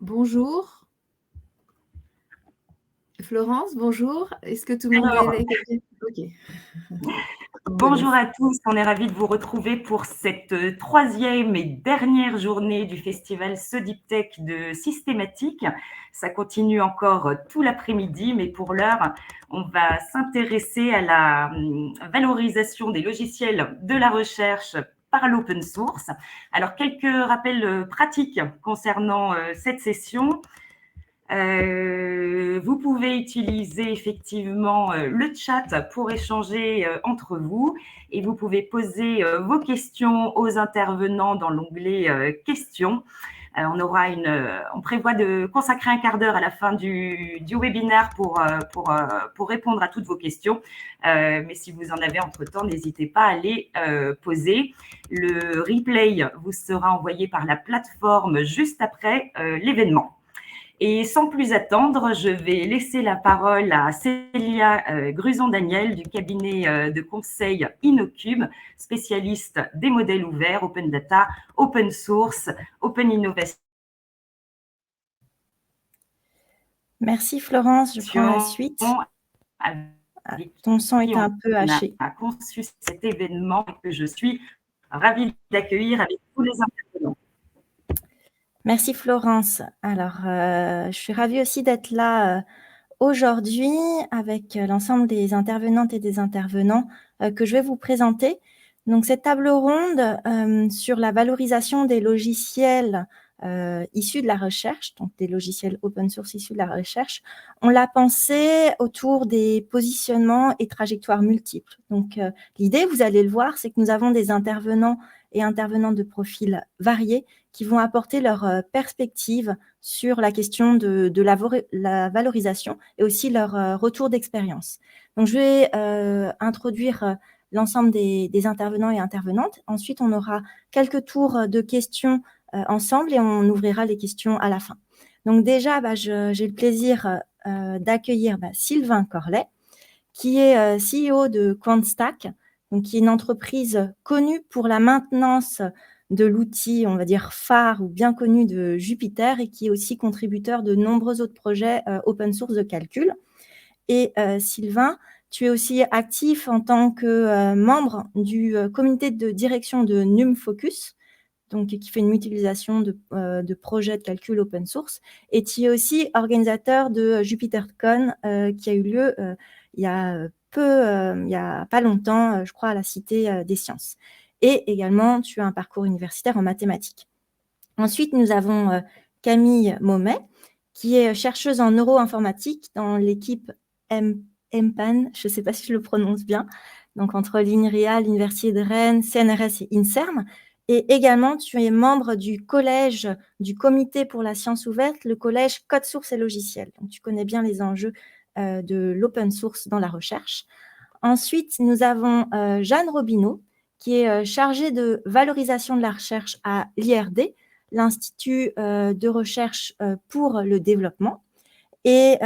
Bonjour. Florence, bonjour. Est-ce que tout le monde Alors, est là? Ok. Je bonjour laisse. à tous, on est ravis de vous retrouver pour cette troisième et dernière journée du festival Sodiptech de Systématique. Ça continue encore tout l'après-midi, mais pour l'heure, on va s'intéresser à la valorisation des logiciels de la recherche par l'open source. Alors, quelques rappels pratiques concernant cette session. Vous pouvez utiliser effectivement le chat pour échanger entre vous et vous pouvez poser vos questions aux intervenants dans l'onglet questions. On prévoit de consacrer un quart d'heure à la fin du webinaire pour répondre à toutes vos questions. Mais si vous en avez entre-temps, n'hésitez pas à les poser. Le replay vous sera envoyé par la plateforme juste après l'événement. Et sans plus attendre, je vais laisser la parole à Célia Gruson-Daniel du cabinet de conseil InnoCube, spécialiste des modèles ouverts, open data, open source, open innovation. Merci Florence, je prends la suite. Ton son est un peu haché. On a conçu cet événement que je suis ravie d'accueillir avec tous les intervenants. Merci Florence. Alors, je suis ravie aussi d'être là aujourd'hui avec l'ensemble des intervenantes et des intervenants que je vais vous présenter. Donc, cette table ronde sur la valorisation des logiciels issus de la recherche, donc des logiciels open source issus de la recherche, on l'a pensé autour des positionnements et trajectoires multiples. Donc, l'idée, vous allez le voir, c'est que nous avons des intervenants et intervenantes de profils variés qui vont apporter leur perspective sur la question de la valorisation et aussi leur retour d'expérience. Donc, je vais introduire l'ensemble des intervenants et intervenantes. Ensuite, on aura quelques tours de questions ensemble et on ouvrira les questions à la fin. Donc déjà, j'ai le plaisir d'accueillir Sylvain Corlet, qui est CEO de QuantStack, donc qui est une entreprise connue pour la maintenance de l'outil, on va dire, phare ou bien connu de Jupyter et qui est aussi contributeur de nombreux autres projets open source de calcul. Et Sylvain, tu es aussi actif en tant que membre du comité de direction de NumFocus, donc qui fait une mutualisation de projets de calcul open source. Et tu es aussi organisateur de JupyterCon qui a eu lieu il y a pas longtemps, je crois, à la Cité des Sciences. Et également, tu as un parcours universitaire en mathématiques. Ensuite, nous avons Camille Maumet, qui est chercheuse en neuroinformatique dans l'équipe EMPAN, je ne sais pas si je le prononce bien, donc entre l'INRIA, l'Université de Rennes, CNRS et INSERM. Et également, tu es membre du collège du Comité pour la science ouverte, le collège Code Source et Logiciels. Donc, tu connais bien les enjeux de l'open source dans la recherche. Ensuite, nous avons Jeanne Robineau, qui est chargée de valorisation de la recherche à l'IRD, l'Institut de recherche pour le développement. Et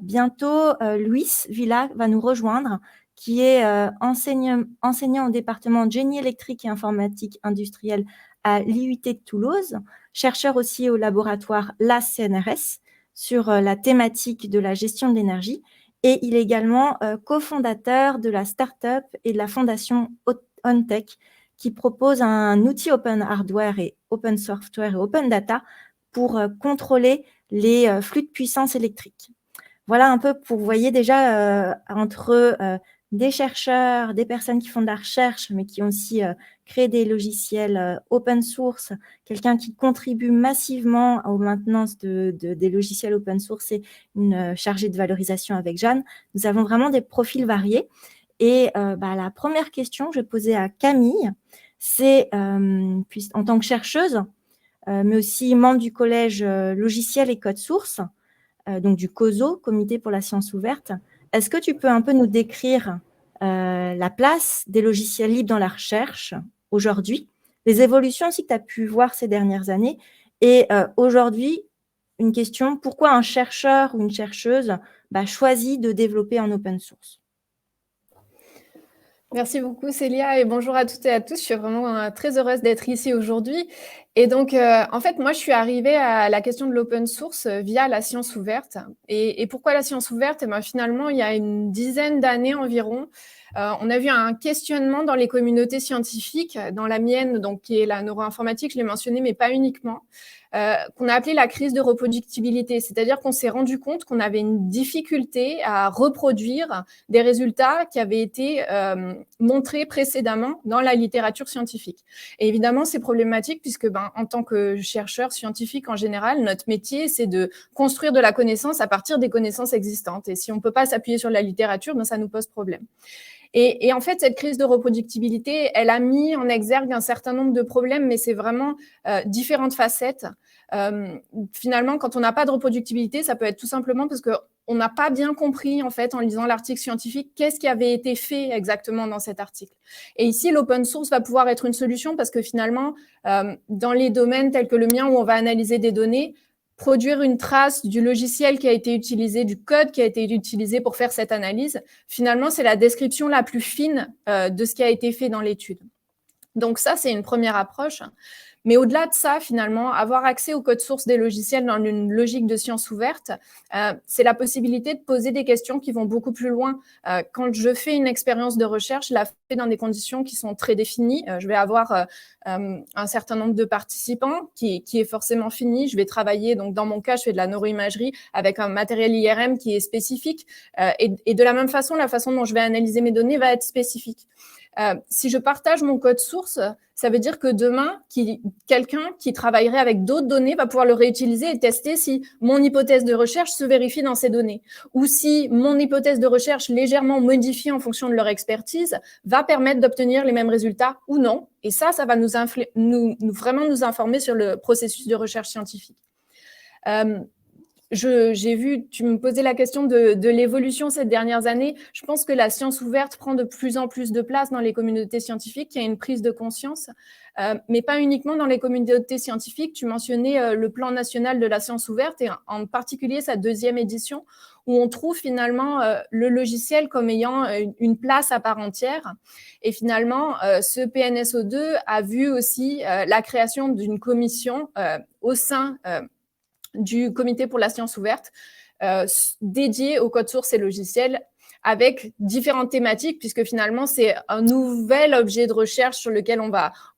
bientôt, Luis Villa va nous rejoindre, qui est enseignant au département de génie électrique et informatique industrielle à l'IUT de Toulouse, chercheur aussi au laboratoire LAS-CNRS sur la thématique de la gestion de l'énergie. Et il est également cofondateur de la start-up et de la fondation OnTech, qui propose un outil open hardware et open software et open data pour contrôler les flux de puissance électrique. Voilà un peu pour, vous voyez déjà, entre des chercheurs, des personnes qui font de la recherche, mais qui ont aussi créé des logiciels open source, quelqu'un qui contribue massivement aux maintenances des logiciels open source et une chargée de valorisation avec Jeanne. Nous avons vraiment des profils variés. Et la première question que je vais poser à Camille, c'est, en tant que chercheuse, mais aussi membre du collège logiciel et code source, donc du COSO, Comité pour la science ouverte. Est-ce que tu peux un peu nous décrire la place des logiciels libres dans la recherche aujourd'hui, les évolutions aussi que tu as pu voir ces dernières années, et aujourd'hui, une question, pourquoi un chercheur ou une chercheuse choisit de développer en open source? Merci beaucoup Célia et bonjour à toutes et à tous. Je suis vraiment très heureuse d'être ici aujourd'hui. Et donc, en fait, moi, je suis arrivée à la question de l'open source via la science ouverte. Et pourquoi la science ouverte? Finalement, il y a une dizaine d'années environ, on a vu un questionnement dans les communautés scientifiques, dans la mienne, donc qui est la neuroinformatique, je l'ai mentionné, mais pas uniquement, qu'on a appelé la crise de reproductibilité. C'est-à-dire qu'on s'est rendu compte qu'on avait une difficulté à reproduire des résultats qui avaient été montrés précédemment dans la littérature scientifique. Et évidemment, c'est problématique puisque, en tant que chercheur scientifique en général, notre métier, c'est de construire de la connaissance à partir des connaissances existantes. Et si on ne peut pas s'appuyer sur la littérature, ça nous pose problème. Et en fait, cette crise de reproductibilité, elle a mis en exergue un certain nombre de problèmes, mais c'est vraiment différentes facettes. Finalement, quand on n'a pas de reproductibilité, ça peut être tout simplement parce qu'on n'a pas bien compris, en fait, en lisant l'article scientifique, qu'est-ce qui avait été fait exactement dans cet article. Et ici, l'open source va pouvoir être une solution parce que finalement, dans les domaines tels que le mien, où on va analyser des données, produire une trace du logiciel qui a été utilisé, du code qui a été utilisé pour faire cette analyse, finalement, c'est la description la plus fine de ce qui a été fait dans l'étude. Donc ça, c'est une première approche. Mais au-delà de ça, finalement, avoir accès au code source des logiciels dans une logique de science ouverte, c'est la possibilité de poser des questions qui vont beaucoup plus loin. Quand je fais une expérience de recherche, je la fais dans des conditions qui sont très définies. Je vais avoir un certain nombre de participants qui est forcément fini. Je vais travailler, donc dans mon cas, je fais de la neuroimagerie avec un matériel IRM qui est spécifique. Et de la même façon, la façon dont je vais analyser mes données va être spécifique. Si je partage mon code source, ça veut dire que demain, quelqu'un qui travaillerait avec d'autres données va pouvoir le réutiliser et tester si mon hypothèse de recherche se vérifie dans ces données. Ou si mon hypothèse de recherche légèrement modifiée en fonction de leur expertise va permettre d'obtenir les mêmes résultats ou non. Et ça va vraiment nous informer sur le processus de recherche scientifique. J'ai vu, tu me posais la question de l'évolution ces dernières années. Je pense que la science ouverte prend de plus en plus de place dans les communautés scientifiques. Il y a une prise de conscience, mais pas uniquement dans les communautés scientifiques. Tu mentionnais le plan national de la science ouverte et en particulier sa deuxième édition où on trouve finalement le logiciel comme ayant une place à part entière. Et finalement, ce PNSO2 a vu aussi la création d'une commission au sein du comité pour la science ouverte dédié au code source et logiciels avec différentes thématiques puisque finalement c'est un nouvel objet de recherche sur lequel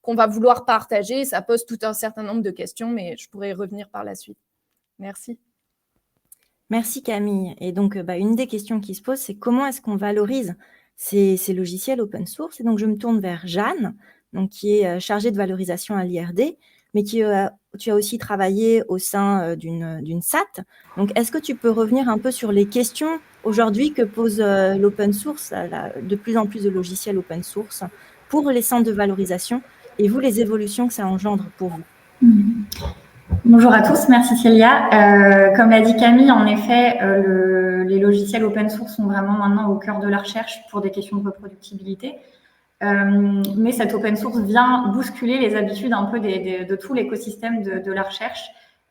qu'on va vouloir partager. Ça pose tout un certain nombre de questions, mais je pourrais y revenir par la suite. Merci. Merci Camille. Et donc, une des questions qui se pose, c'est comment est-ce qu'on valorise ces logiciels open source? Et donc, je me tourne vers Jeanne, donc, qui est chargée de valorisation à l'IRD, mais tu as aussi travaillé au sein d'une SAT. Donc, est-ce que tu peux revenir un peu sur les questions aujourd'hui que pose l'open source, de plus en plus de logiciels open source pour les centres de valorisation et vous, les évolutions que ça engendre pour vous? Bonjour à tous, merci Célia. Comme l'a dit Camille, en effet, les logiciels open source sont vraiment maintenant au cœur de la recherche pour des questions de reproductibilité. Mais cette open source vient bousculer les habitudes un peu de tout l'écosystème de la recherche,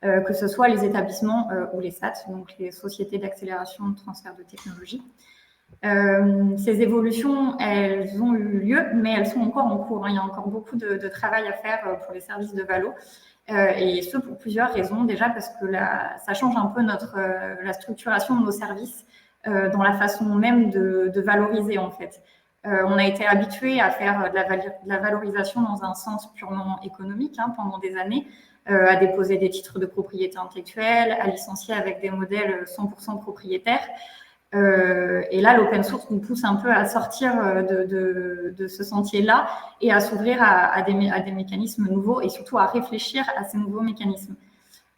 que ce soit les établissements ou les SAT, donc les sociétés d'accélération de transfert de technologie. Ces évolutions, elles ont eu lieu, mais elles sont encore en cours. Il y a encore beaucoup de travail à faire pour les services de Valo. Et ce pour plusieurs raisons. Déjà parce que ça change un peu la structuration de nos services dans la façon même de valoriser en fait. On a été habitué à faire de la valorisation dans un sens purement économique pendant des années, à déposer des titres de propriété intellectuelle, à licencier avec des modèles 100% propriétaires. Et là, l'open source nous pousse un peu à sortir de ce sentier-là et à s'ouvrir à des mécanismes nouveaux et surtout à réfléchir à ces nouveaux mécanismes.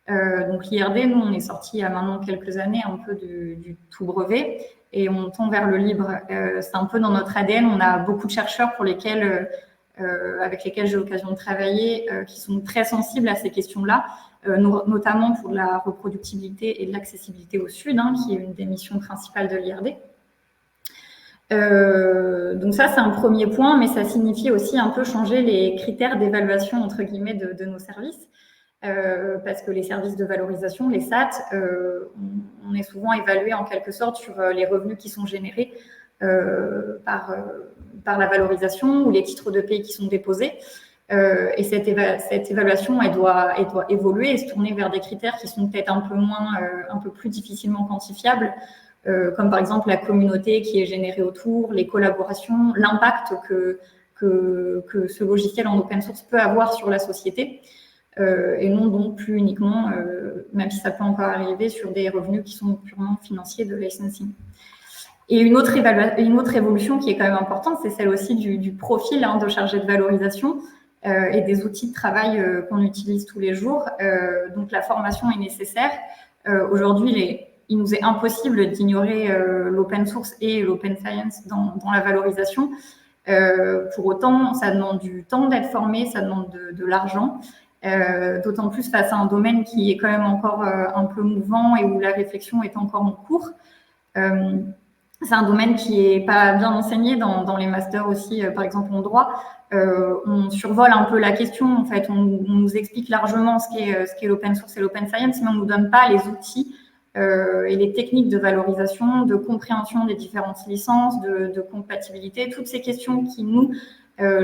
Donc l'IRD, nous, on est sorti il y a maintenant quelques années un peu du tout brevet et on tend vers le libre. C'est un peu dans notre ADN. On a beaucoup de chercheurs avec lesquels j'ai l'occasion de travailler qui sont très sensibles à ces questions-là. Notamment pour la reproductibilité et de l'accessibilité au Sud, qui est une des missions principales de l'IRD. Donc ça, c'est un premier point, mais ça signifie aussi un peu changer les critères d'évaluation, entre guillemets, de nos services, parce que les services de valorisation, les SAT, on est souvent évalué en quelque sorte sur les revenus qui sont générés par la valorisation ou les titres de pays qui sont déposés. Et cette évaluation, elle doit évoluer et se tourner vers des critères qui sont peut-être un peu plus difficilement quantifiables, comme par exemple la communauté qui est générée autour, les collaborations, l'impact que ce logiciel en open source peut avoir sur la société, et non donc plus uniquement, même si ça peut encore arriver, sur des revenus qui sont purement financiers de licensing. Et une autre évolution qui est quand même importante, c'est celle aussi du profil de chargé de valorisation et des outils de travail qu'on utilise tous les jours. Donc la formation est nécessaire. Aujourd'hui, il nous est impossible d'ignorer l'open source et l'open science dans la valorisation. Pour autant, ça demande du temps d'être formé, ça demande de l'argent, d'autant plus face à un domaine qui est quand même encore un peu mouvant et où la réflexion est encore en cours. C'est un domaine qui n'est pas bien enseigné dans les masters aussi, par exemple en droit. On survole un peu la question, en fait, on nous explique largement ce qu'est l'open source et l'open science, mais on ne nous donne pas les outils et les techniques de valorisation, de compréhension des différentes licences, de compatibilité, toutes ces questions qui nous,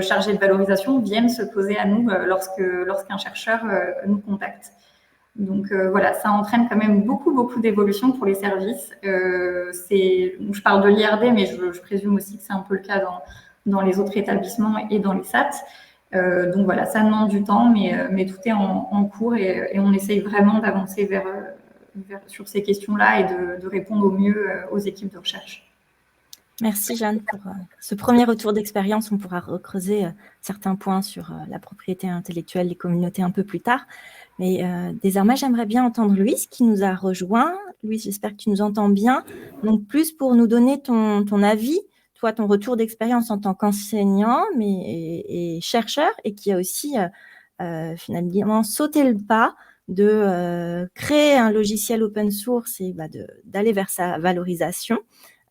chargés de valorisation, viennent se poser à nous lorsqu'un chercheur nous contacte. Donc voilà, ça entraîne quand même beaucoup d'évolutions pour les services. Je parle de l'IRD, mais je présume aussi que c'est un peu le cas dans les autres établissements et dans les SAT. Donc voilà, ça demande du temps, mais tout est en cours et on essaye vraiment d'avancer sur ces questions-là et de répondre au mieux aux équipes de recherche. Merci Jeanne pour ce premier retour d'expérience. On pourra recreuser certains points sur la propriété intellectuelle des communautés un peu plus tard. Mais désormais, j'aimerais bien entendre Louise qui nous a rejoint. Louise, j'espère que tu nous entends bien. Donc, plus pour nous donner ton avis, toi, ton retour d'expérience en tant qu'enseignant et chercheur, et qui a aussi finalement sauté le pas de créer un logiciel open source et d'aller vers sa valorisation.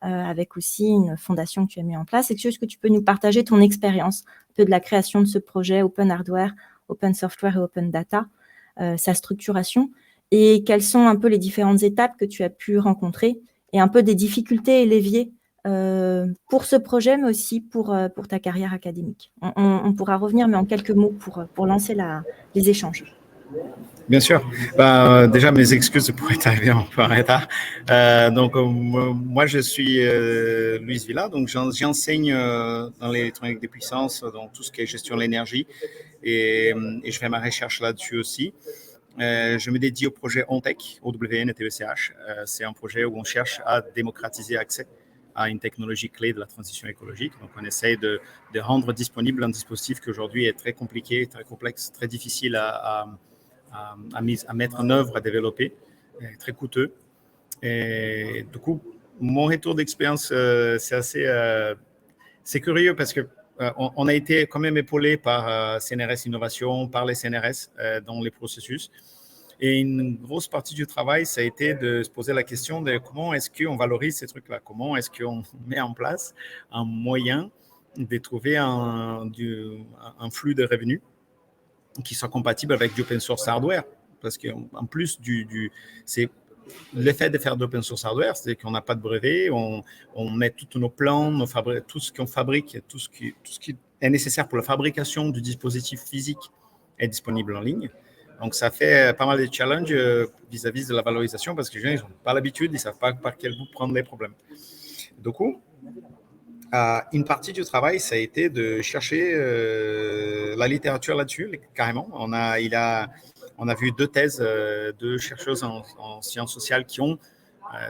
Avec aussi une fondation que tu as mis en place. Est-ce que tu peux nous partager ton expérience un peu de la création de ce projet Open Hardware, Open Software et Open Data, sa structuration, et quelles sont un peu les différentes étapes que tu as pu rencontrer et un peu des difficultés et leviers pour ce projet, mais aussi pour ta carrière académique. On pourra revenir, mais en quelques mots pour lancer les échanges. Bien sûr. Déjà, mes excuses pour être arrivé un peu en retard. Moi, je suis Louise Villa. Donc, j'enseigne dans l'électronique des puissances, dans tout ce qui est gestion de l'énergie. Et je fais ma recherche là-dessus aussi. Je me dédie au projet ONTEC, OWN et TECH. C'est un projet où on cherche à démocratiser l'accès à une technologie clé de la transition écologique. Donc, on essaye de rendre disponible un dispositif qui aujourd'hui est très compliqué, très complexe, très difficile à mettre en œuvre, à développer, très coûteux. Et du coup, mon retour d'expérience, c'est curieux parce que on a été quand même épaulé par CNRS Innovation, par les CNRS dans les processus. Et une grosse partie du travail, ça a été de se poser la question de comment est-ce qu'on valorise ces trucs-là, comment est-ce qu'on met en place un moyen de trouver un flux de revenus qui soit compatible avec du open source hardware. Parce qu'en plus, c'est l'effet de faire d'open source hardware, c'est qu'on n'a pas de brevet, on met tous nos plans, tout ce qu'on fabrique, tout ce qui est nécessaire pour la fabrication du dispositif physique est disponible en ligne. Donc, ça fait pas mal de challenges vis-à-vis de la valorisation parce que les gens, ils n'ont pas l'habitude, ils ne savent pas par quel bout prendre les problèmes. Du coup, une partie du travail, ça a été de chercher la littérature là-dessus, carrément. On a vu 2 thèses de chercheuses en sciences sociales qui ont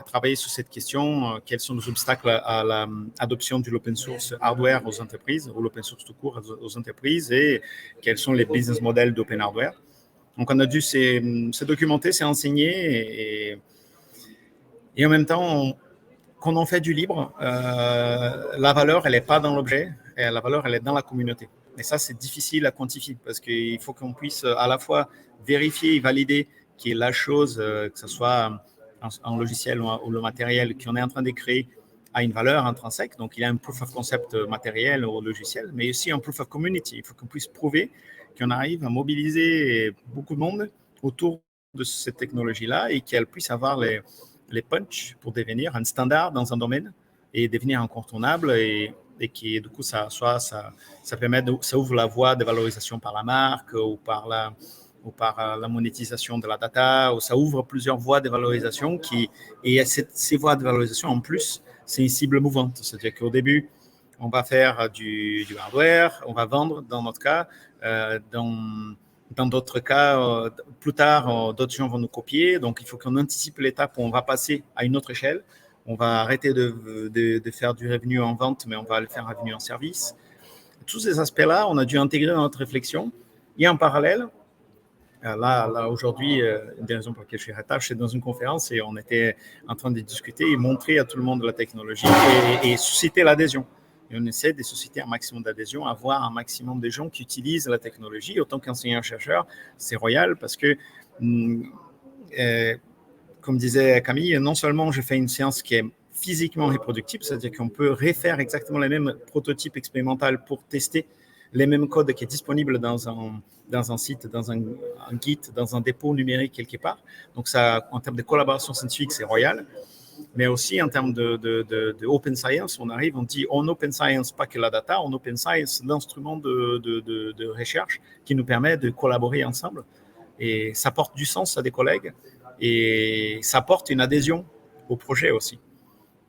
travaillé sur cette question. Quels sont les obstacles à l'adoption de l'open source hardware aux entreprises, ou l'open source tout court aux entreprises, et quels sont les business models d'open hardware. Donc, on a dû se documenter, s'enseigner et en même temps, quand on fait du libre, la valeur, elle n'est pas dans l'objet, et la valeur, elle est dans la communauté. Et ça, c'est difficile à quantifier parce qu'il faut qu'on puisse à la fois vérifier et valider que la chose, que ce soit un logiciel ou le matériel qu'on est en train de créer, a une valeur intrinsèque. Donc, il y a un proof of concept matériel ou logiciel, mais aussi un proof of community. Il faut qu'on puisse prouver qu'on arrive à mobiliser beaucoup de monde autour de cette technologie-là et qu'elle puisse avoir les punch pour devenir un standard dans un domaine et devenir incontournable et qui, du coup, ça permet ça ouvre la voie de valorisation par la marque ou par la monétisation de la data, ou ça ouvre plusieurs voies de valorisation et ces voies de valorisation, en plus, c'est une cible mouvante. C'est-à-dire qu'au début, on va faire du hardware, on va vendre, dans notre cas, dans d'autres cas, plus tard, d'autres gens vont nous copier. Donc, il faut qu'on anticipe l'étape où on va passer à une autre échelle. On va arrêter de faire du revenu en vente, mais on va le faire en revenu en service. Tous ces aspects-là, on a dû intégrer dans notre réflexion. Et en parallèle, là aujourd'hui, une des raisons pour lesquelles je suis retard, j'étais dans une conférence et on était en train de discuter et montrer à tout le monde la technologie et susciter l'adhésion. Et on essaie de susciter un maximum d'adhésion, avoir un maximum de gens qui utilisent la technologie. Autant qu'enseignant-chercheur, c'est royal parce que, comme disait Camille, non seulement je fais une science qui est physiquement reproductible, c'est-à-dire qu'on peut refaire exactement les mêmes prototypes expérimentaux pour tester les mêmes codes qui est disponible dans un site, dans un Git, dans un dépôt numérique quelque part. Donc, ça, en termes de collaboration scientifique, c'est royal. Mais aussi en termes de open science, on arrive, on dit en open science, pas que la data, en open science, l'instrument de recherche qui nous permet de collaborer ensemble. Et ça porte du sens à des collègues et ça porte une adhésion au projet aussi.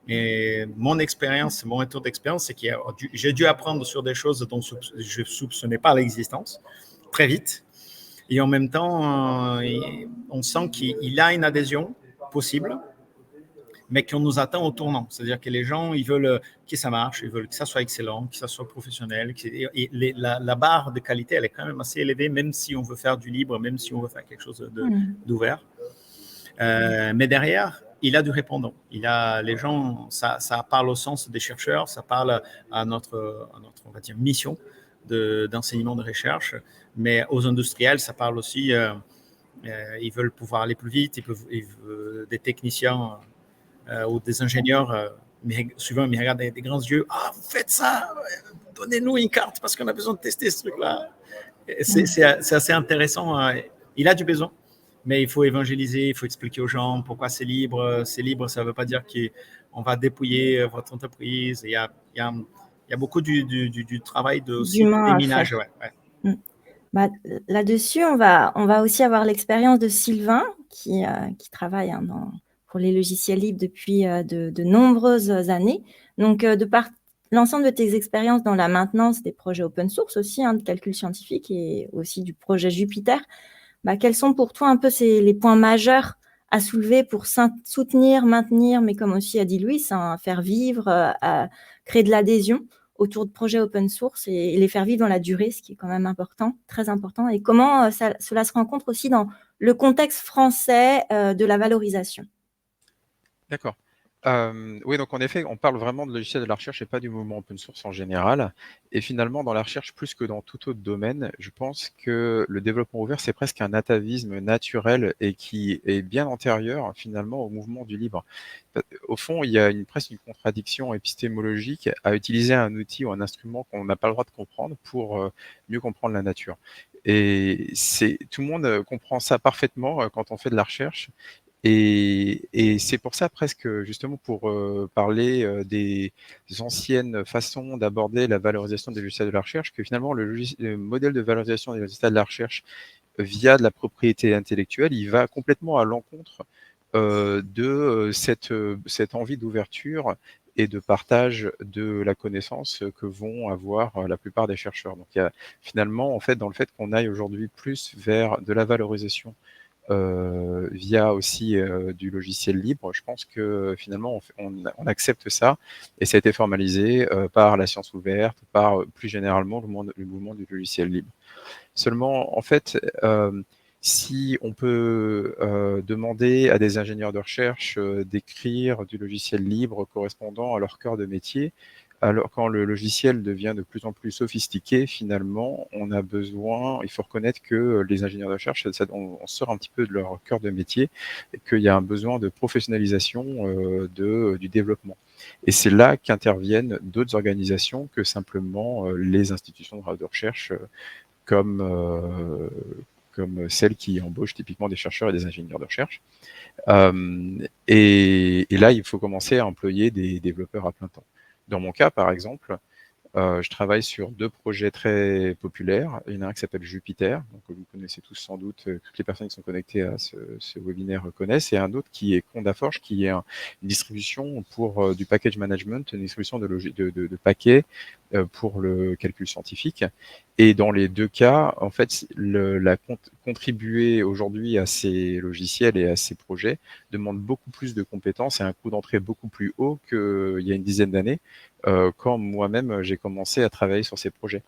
Et mon expérience, mon retour d'expérience, c'est que j'ai dû apprendre sur des choses dont je ne soupçonnais pas l'existence très vite. Et en même temps, on sent qu'il a une adhésion possible, mais qu'on nous attend au tournant. C'est-à-dire que les gens, ils veulent que ça marche, ils veulent que ça soit excellent, que ça soit professionnel. Et la barre de qualité, elle est quand même assez élevée, même si on veut faire du libre, même si on veut faire quelque chose d'ouvert. Mais derrière, il a du répondant. Il a les gens, ça parle au sens des chercheurs, ça parle à notre on va dire, mission d'enseignement de recherche. Mais aux industriels, ça parle aussi. Ils veulent pouvoir aller plus vite. Des techniciens ou des ingénieurs, souvent, ils me regardent avec des grands yeux. Ah, vous faites ça, donnez-nous une carte parce qu'on a besoin de tester ce truc-là. C'est assez intéressant. Il a du besoin, mais il faut évangéliser, il faut expliquer aux gens pourquoi c'est libre. C'est libre, ça ne veut pas dire qu'on va dépouiller votre entreprise. Il y a beaucoup du travail de déminage. Ouais. Bah, là-dessus, on va aussi avoir l'expérience de Sylvain qui travaille pour les logiciels libres depuis de nombreuses années. Donc, de par l'ensemble de tes expériences dans la maintenance des projets open source aussi, de calcul scientifique et aussi du projet Jupiter, quels sont pour toi un peu les points majeurs à soulever pour soutenir, maintenir, mais comme aussi a dit Louis, faire vivre, à créer de l'adhésion autour de projets open source et les faire vivre dans la durée, ce qui est quand même important, très important, et comment cela se rencontre aussi dans le contexte français de la valorisation. D'accord. Oui, donc en effet, on parle vraiment de logiciel de la recherche et pas du mouvement open source en général. Et finalement, dans la recherche, plus que dans tout autre domaine, je pense que le développement ouvert, c'est presque un atavisme naturel et qui est bien antérieur finalement au mouvement du libre. Au fond, il y a presque une contradiction épistémologique à utiliser un outil ou un instrument qu'on n'a pas le droit de comprendre pour mieux comprendre la nature. Et tout le monde comprend ça parfaitement quand on fait de la recherche. Et c'est pour ça presque, justement, pour parler des anciennes façons d'aborder la valorisation des résultats de la recherche, que finalement le modèle de valorisation des résultats de la recherche via de la propriété intellectuelle, il va complètement à l'encontre de cette envie d'ouverture et de partage de la connaissance que vont avoir la plupart des chercheurs. Donc il y a finalement, en fait, dans le fait qu'on aille aujourd'hui plus vers de la valorisation via aussi du logiciel libre, je pense que finalement on accepte ça et ça a été formalisé par la science ouverte, par plus généralement le mouvement du logiciel libre. Seulement, en fait, si on peut demander à des ingénieurs de recherche d'écrire du logiciel libre correspondant à leur cœur de métier, alors quand le logiciel devient de plus en plus sophistiqué, finalement, il faut reconnaître que les ingénieurs de recherche, on sort un petit peu de leur cœur de métier et qu'il y a un besoin de professionnalisation du développement. Et c'est là qu'interviennent d'autres organisations que simplement les institutions de recherche comme comme celle qui embauche typiquement des chercheurs et des ingénieurs de recherche. Et là, il faut commencer à employer des développeurs à plein temps. Dans mon cas, par exemple, je travaille sur 2 projets très populaires. Il y en a un qui s'appelle Jupiter, donc vous connaissez tous sans doute, toutes les personnes qui sont connectées à ce webinaire connaissent, et un autre qui est Condaforge, qui est une distribution pour du package management, une distribution de paquets pour le calcul scientifique. Et dans les 2 cas, en fait, contribuer aujourd'hui à ces logiciels et à ces projets demande beaucoup plus de compétences et un coût d'entrée beaucoup plus haut qu'il y a une dizaine d'années, quand moi-même j'ai commencé à travailler sur ces projets.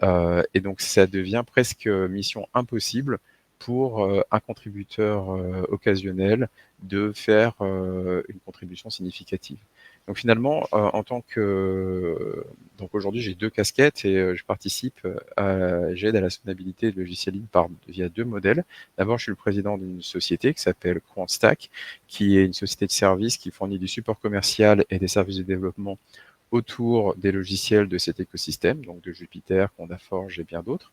Et donc ça devient presque mission impossible pour un contributeur occasionnel de faire une contribution significative. Donc finalement, en tant que donc aujourd'hui j'ai 2 casquettes et je participe j'aide à la soutenabilité de logiciels libres via 2 modèles. D'abord, je suis le président d'une société qui s'appelle QuantStack, qui est une société de services qui fournit du support commercial et des services de développement autour des logiciels de cet écosystème, donc de Jupiter, Condaforge et bien d'autres.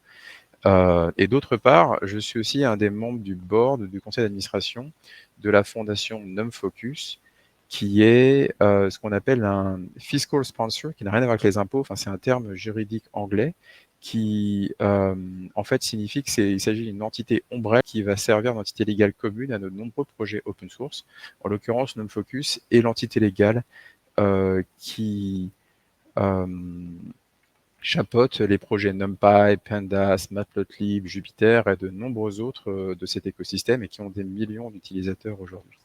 Et d'autre part, je suis aussi un des membres du board du conseil d'administration de la fondation NumFocus, qui est ce qu'on appelle un fiscal sponsor, qui n'a rien à voir avec les impôts, enfin c'est un terme juridique anglais, qui en fait signifie qu'il s'agit d'une entité ombrelle qui va servir d'entité légale commune à de nombreux projets open source. En l'occurrence, NumFocus est l'entité légale qui chapeaute les projets NumPy, Pandas, Matplotlib, Jupiter et de nombreux autres de cet écosystème et qui ont des millions d'utilisateurs aujourd'hui.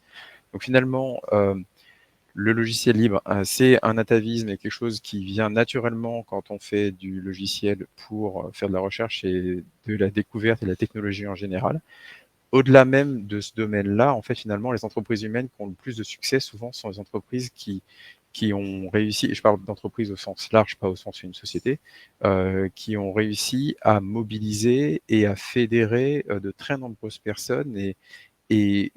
Donc finalement, le logiciel libre, c'est un atavisme et quelque chose qui vient naturellement quand on fait du logiciel pour faire de la recherche et de la découverte et de la technologie en général. Au-delà même de ce domaine-là, en fait, finalement, les entreprises humaines qui ont le plus de succès, souvent, sont les entreprises qui ont réussi, et je parle d'entreprises au sens large, pas au sens d'une société, qui ont réussi à mobiliser et à fédérer de très nombreuses personnes. Et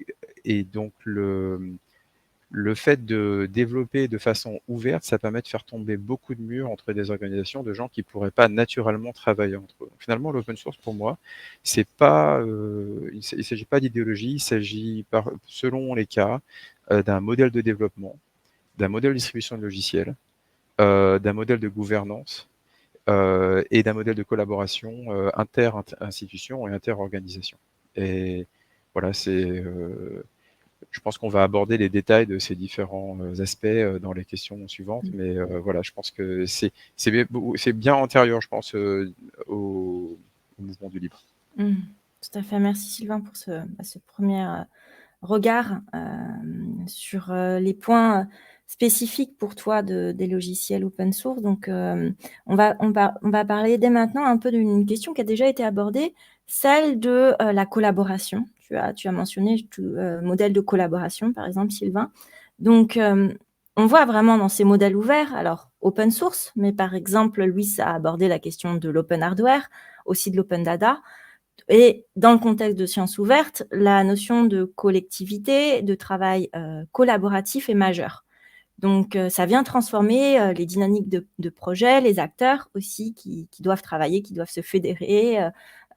donc, le fait de développer de façon ouverte, ça permet de faire tomber beaucoup de murs entre des organisations de gens qui ne pourraient pas naturellement travailler entre eux. Donc, finalement, l'open source, pour moi, c'est pas, il ne s'agit pas d'idéologie, il s'agit, selon les cas, d'un modèle de développement, d'un modèle de distribution de logiciels, d'un modèle de gouvernance et d'un modèle de collaboration inter-institution et inter-organisation. Et voilà, je pense qu'on va aborder les détails de ces différents aspects dans les questions suivantes, mais voilà, je pense que c'est bien antérieur, je pense, au mouvement du libre. Tout à fait. Merci Sylvain pour ce premier regard sur les points spécifiques pour toi des logiciels open source. Donc, on va parler dès maintenant un peu d'une question qui a déjà été abordée, celle de la collaboration. Tu as mentionné modèle de collaboration, par exemple, Sylvain. Donc, on voit vraiment dans ces modèles ouverts, alors open source, mais par exemple, Louis a abordé la question de l'open hardware, aussi de l'open data. Et dans le contexte de sciences ouvertes, la notion de collectivité, de travail collaboratif est majeure. Donc, ça vient transformer les dynamiques de projet, les acteurs aussi qui doivent travailler, qui doivent se fédérer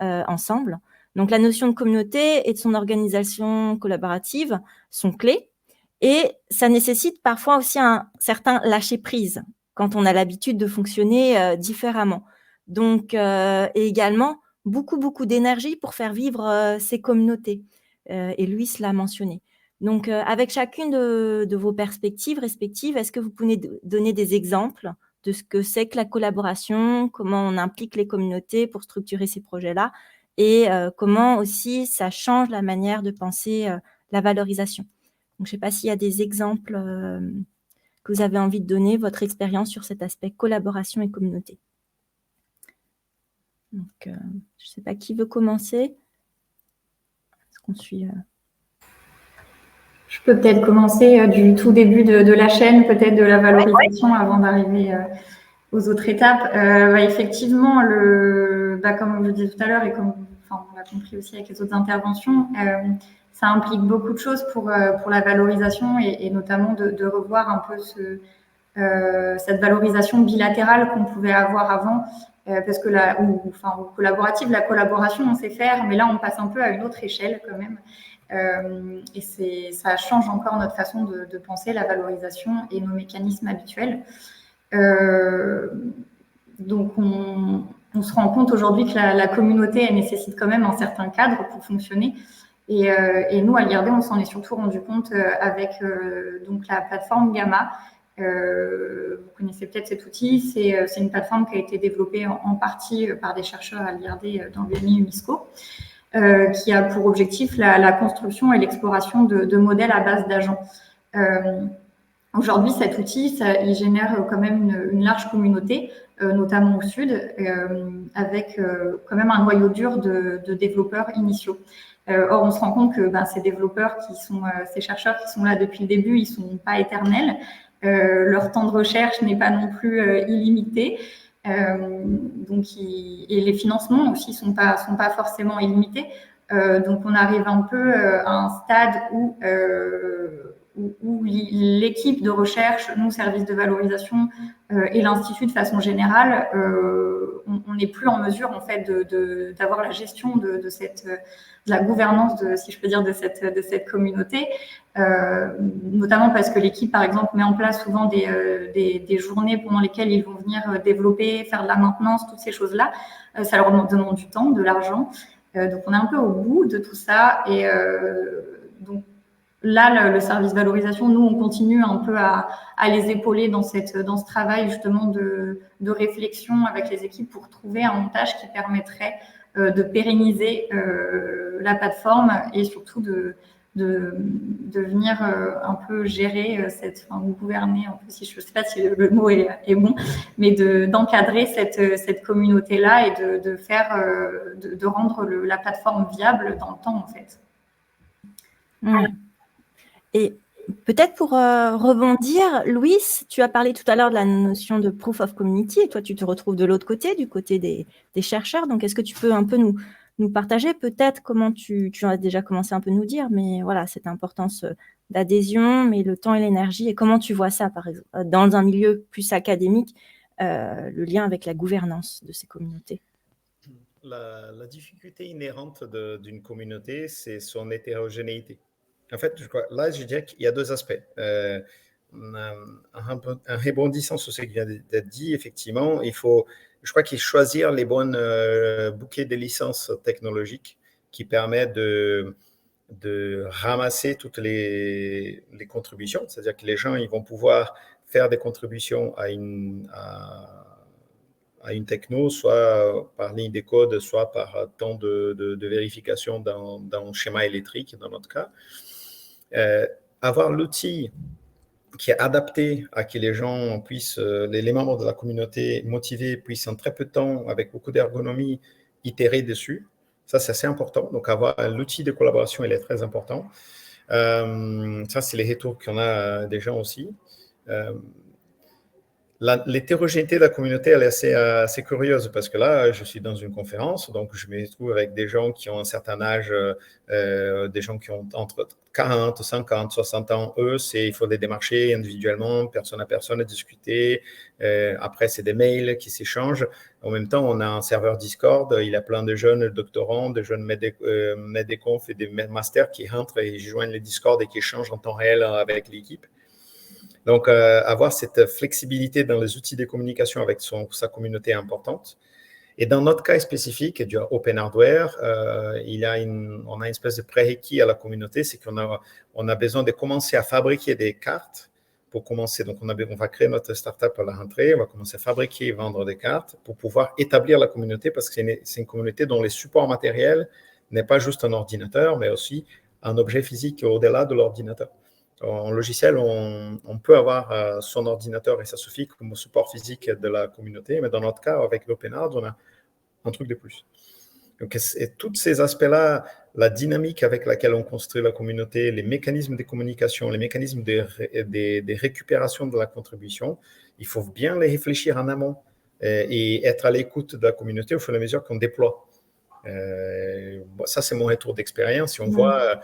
ensemble. Donc, la notion de communauté et de son organisation collaborative sont clés. Et ça nécessite parfois aussi un certain lâcher-prise quand on a l'habitude de fonctionner différemment. Donc, et également, beaucoup d'énergie pour faire vivre ces communautés. Et Louis l'a mentionné. Donc, avec chacune de vos perspectives respectives, est-ce que vous pouvez donner des exemples de ce que c'est que la collaboration, comment on implique les communautés pour structurer ces projets-là et comment aussi ça change la manière de penser la valorisation. Donc, je ne sais pas s'il y a des exemples que vous avez envie de donner, votre expérience sur cet aspect collaboration et communauté. Donc, je ne sais pas qui veut commencer. Est-ce qu'on suit Je peux peut-être commencer du tout début de la chaîne, peut-être de la valorisation avant d'arriver aux autres étapes. Effectivement, comme je le disais tout à l'heure et comme on l'a compris aussi avec les autres interventions, ça implique beaucoup de choses pour la valorisation et notamment de revoir un peu cette valorisation bilatérale qu'on pouvait avoir avant, parce que ou collaborative, la collaboration, on sait faire, mais là, on passe un peu à une autre échelle quand même. Et ça change encore notre façon de penser la valorisation et nos mécanismes habituels. Donc, on se rend compte aujourd'hui que la communauté, elle nécessite quand même un certain cadre pour fonctionner. Et nous, à l'IRD, on s'en est surtout rendu compte avec donc la plateforme Gamma. Vous connaissez peut-être cet outil. C'est une plateforme qui a été développée en partie par des chercheurs à l'IRD dans l'UMI UMISCO, qui a pour objectif la construction et l'exploration de modèles à base d'agents. Aujourd'hui, cet outil, il génère quand même une large communauté, notamment au sud, avec quand même un noyau dur de développeurs initiaux. Or, on se rend compte que ces développeurs ces chercheurs qui sont là depuis le début, ils sont pas éternels. Leur temps de recherche n'est pas non plus illimité. Et les financements aussi sont pas forcément illimités. Donc, on arrive un peu à un stade où l'équipe de recherche, nous, services de valorisation et l'Institut de façon générale, on n'est plus en mesure en fait d'avoir la gestion de la gouvernance, si je peux dire, de cette communauté, notamment parce que l'équipe, par exemple, met en place souvent des journées pendant lesquelles ils vont venir développer, faire de la maintenance, toutes ces choses-là. Ça leur demande du temps, de l'argent. Donc, on est un peu au bout de tout ça. Et donc, là, le service valorisation, nous, on continue un peu à les épauler dans ce travail justement de réflexion avec les équipes pour trouver un montage qui permettrait de pérenniser la plateforme et surtout de venir un peu gérer ou gouverner un peu, si je ne sais pas si le mot est bon, mais d'encadrer cette communauté-là et de rendre la plateforme viable dans le temps, en fait. Ouais. Et peut-être pour rebondir, Louis, tu as parlé tout à l'heure de la notion de proof of community, et toi, tu te retrouves de l'autre côté, du côté des chercheurs. Donc, est-ce que tu peux un peu nous partager peut-être comment tu as déjà commencé un peu à nous dire, mais voilà, cette importance d'adhésion, mais le temps et l'énergie, et comment tu vois ça, par exemple, dans un milieu plus académique, le lien avec la gouvernance de ces communautés? La difficulté inhérente d'une communauté, c'est son hétérogénéité. En fait, là, je dirais qu'il y a deux aspects. En rebondissant sur ce qui vient d'être dit, effectivement, je crois qu'il faut choisir les bonnes bouquets de licences technologiques qui permettent de ramasser toutes les contributions. C'est-à-dire que les gens, ils vont pouvoir faire des contributions à une techno, soit par ligne de code, soit par temps de vérification dans le schéma électrique, dans notre cas. Avoir l'outil qui est adapté à que les gens puissent, les membres de la communauté motivés puissent en très peu de temps, avec beaucoup d'ergonomie, itérer dessus. Ça, c'est assez important. Donc, avoir l'outil de collaboration, il est très important. Ça, c'est les retours qu'on a des gens aussi. L'hétérogénéité de la communauté, elle est assez curieuse parce que là, je suis dans une conférence, donc je me retrouve avec des gens qui ont un certain âge, des gens qui ont entre 40, 50, 60 ans. Eux, il faut les démarcher individuellement, personne à personne, à discuter. Après, c'est des mails qui s'échangent. En même temps, on a un serveur Discord. Il y a plein de jeunes doctorants, de jeunes médéconf et des masters qui rentrent et joignent le Discord et qui échangent en temps réel avec l'équipe. Donc, avoir cette flexibilité dans les outils de communication avec sa communauté est importante. Et dans notre cas spécifique du Open Hardware, on a une espèce de prérequis à la communauté, c'est qu'on a besoin de commencer à fabriquer des cartes pour commencer. Donc, on va créer notre startup à la rentrée, on va commencer à fabriquer et vendre des cartes pour pouvoir établir la communauté parce que c'est une communauté dont les supports matériels n'est pas juste un ordinateur, mais aussi un objet physique au-delà de l'ordinateur. En logiciel, on peut avoir son ordinateur et ça suffit comme support physique de la communauté, mais dans notre cas, avec l'OpenHard, on a un truc de plus. Donc, et tous ces aspects-là, la dynamique avec laquelle on construit la communauté, les mécanismes de communication, les mécanismes de récupération de la contribution, il faut bien les réfléchir en amont et être à l'écoute de la communauté au fur et à mesure qu'on déploie. Ça, c'est mon retour d'expérience. Si on voit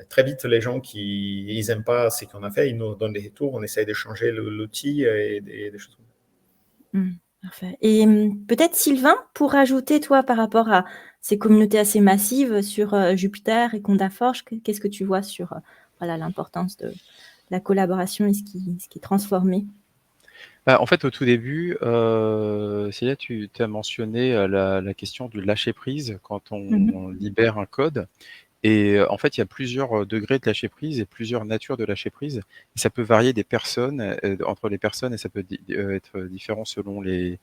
très vite, les gens qui ils n'aiment pas ce qu'on a fait, ils nous donnent des retours, on essaye de changer l'outil et des choses comme ça. Parfait. Et peut-être Sylvain, pour ajouter, toi, par rapport à ces communautés assez massives sur Jupiter et Condaforge, qu'est-ce que tu vois sur l'importance de la collaboration et ce qui est transformé? En fait, au tout début, Célia, tu as mentionné la question du lâcher-prise quand on libère un code. Et en fait, il y a plusieurs degrés de lâcher-prise et plusieurs natures de lâcher-prise. Et ça peut varier des personnes, entre les personnes, et ça peut être différent selon les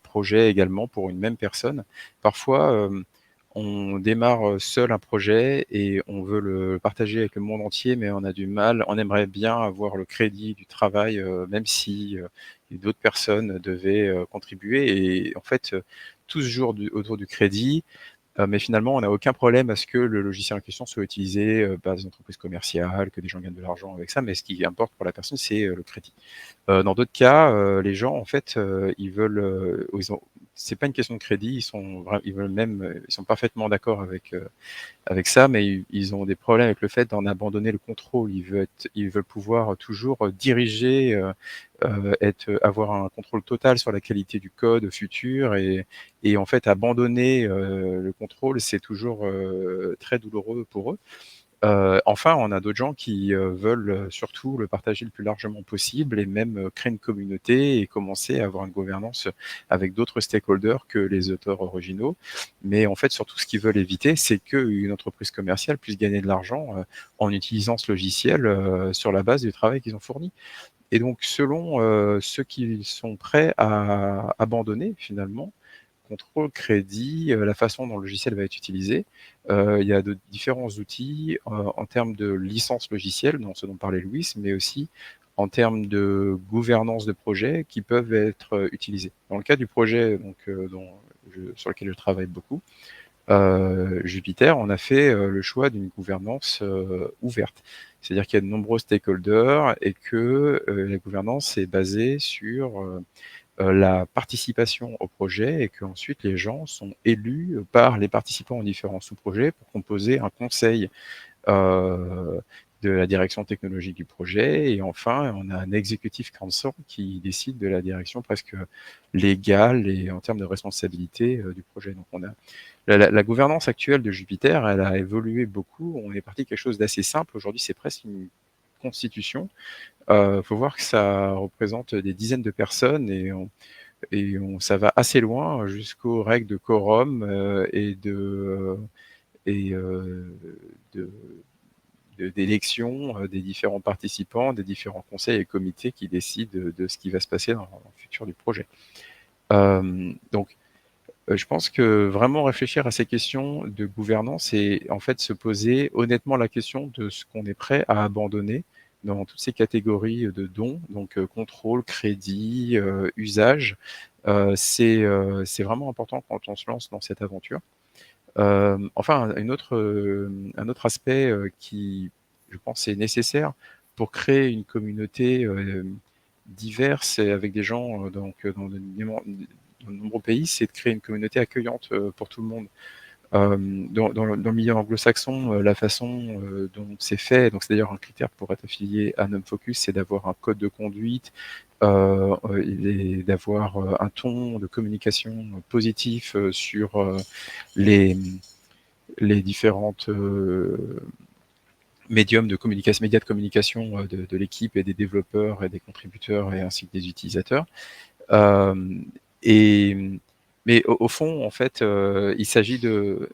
projets également pour une même personne. Parfois, on démarre seul un projet et on veut le partager avec le monde entier, mais on a du mal, on aimerait bien avoir le crédit du travail, même si d'autres personnes devaient contribuer. Et en fait, tout se joue autour du crédit. Mais finalement, on n'a aucun problème à ce que le logiciel en question soit utilisé par des entreprises commerciales, que des gens gagnent de l'argent avec ça, mais ce qui importe pour la personne, c'est le crédit. Dans d'autres cas, les gens, en fait, ils veulent, c'est pas une question de crédit, ils veulent même, ils sont parfaitement d'accord avec ça, mais ils ont des problèmes avec le fait d'en abandonner le contrôle. Ils veulent pouvoir toujours diriger, avoir un contrôle total sur la qualité du code futur et en fait abandonner le contrôle, c'est toujours très douloureux pour eux. Enfin, on a d'autres gens qui veulent surtout le partager le plus largement possible et même créer une communauté et commencer à avoir une gouvernance avec d'autres stakeholders que les auteurs originaux. Mais en fait, surtout, ce qu'ils veulent éviter, c'est qu'une entreprise commerciale puisse gagner de l'argent en utilisant ce logiciel sur la base du travail qu'ils ont fourni. Et donc, selon ceux qui sont prêts à abandonner finalement, contrôle, crédit, la façon dont le logiciel va être utilisé. Il y a de différents outils en termes de licence logicielle, ce dont parlait Louis, mais aussi en termes de gouvernance de projet qui peuvent être utilisés. Dans le cas du projet sur lequel je travaille beaucoup, Jupiter, on a fait le choix d'une gouvernance ouverte. C'est-à-dire qu'il y a de nombreux stakeholders et que la gouvernance est basée sur la participation au projet et qu'ensuite les gens sont élus par les participants aux différents sous-projets pour composer un conseil de la direction technologique du projet. Et enfin, on a un executive council qui décide de la direction presque légale et en termes de responsabilité du projet. Donc on a la gouvernance actuelle de Jupiter, elle a évolué beaucoup. On est parti de quelque chose d'assez simple. Aujourd'hui, c'est presque une constitution. Faut voir que ça représente des dizaines de personnes et ça va assez loin jusqu'aux règles de quorum d'élection des différents participants, des différents conseils et comités qui décident de ce qui va se passer dans le futur du projet. Donc, je pense que vraiment réfléchir à ces questions de gouvernance et en fait se poser honnêtement la question de ce qu'on est prêt à abandonner dans toutes ces catégories de dons, donc contrôle, crédit, usage, c'est vraiment important quand on se lance dans cette aventure. Enfin, un autre aspect qui, je pense, est nécessaire pour créer une communauté diverse et avec des gens dans de nombreux pays, c'est de créer une communauté accueillante pour tout le monde. Dans le milieu anglo-saxon, la façon dont c'est fait, donc c'est d'ailleurs un critère pour être affilié à NumFocus, c'est d'avoir un code de conduite, et d'avoir un ton de communication positif sur les différentes médias de communication de l'équipe et des développeurs et des contributeurs et ainsi que des utilisateurs. Mais au fond, en fait, il s'agit de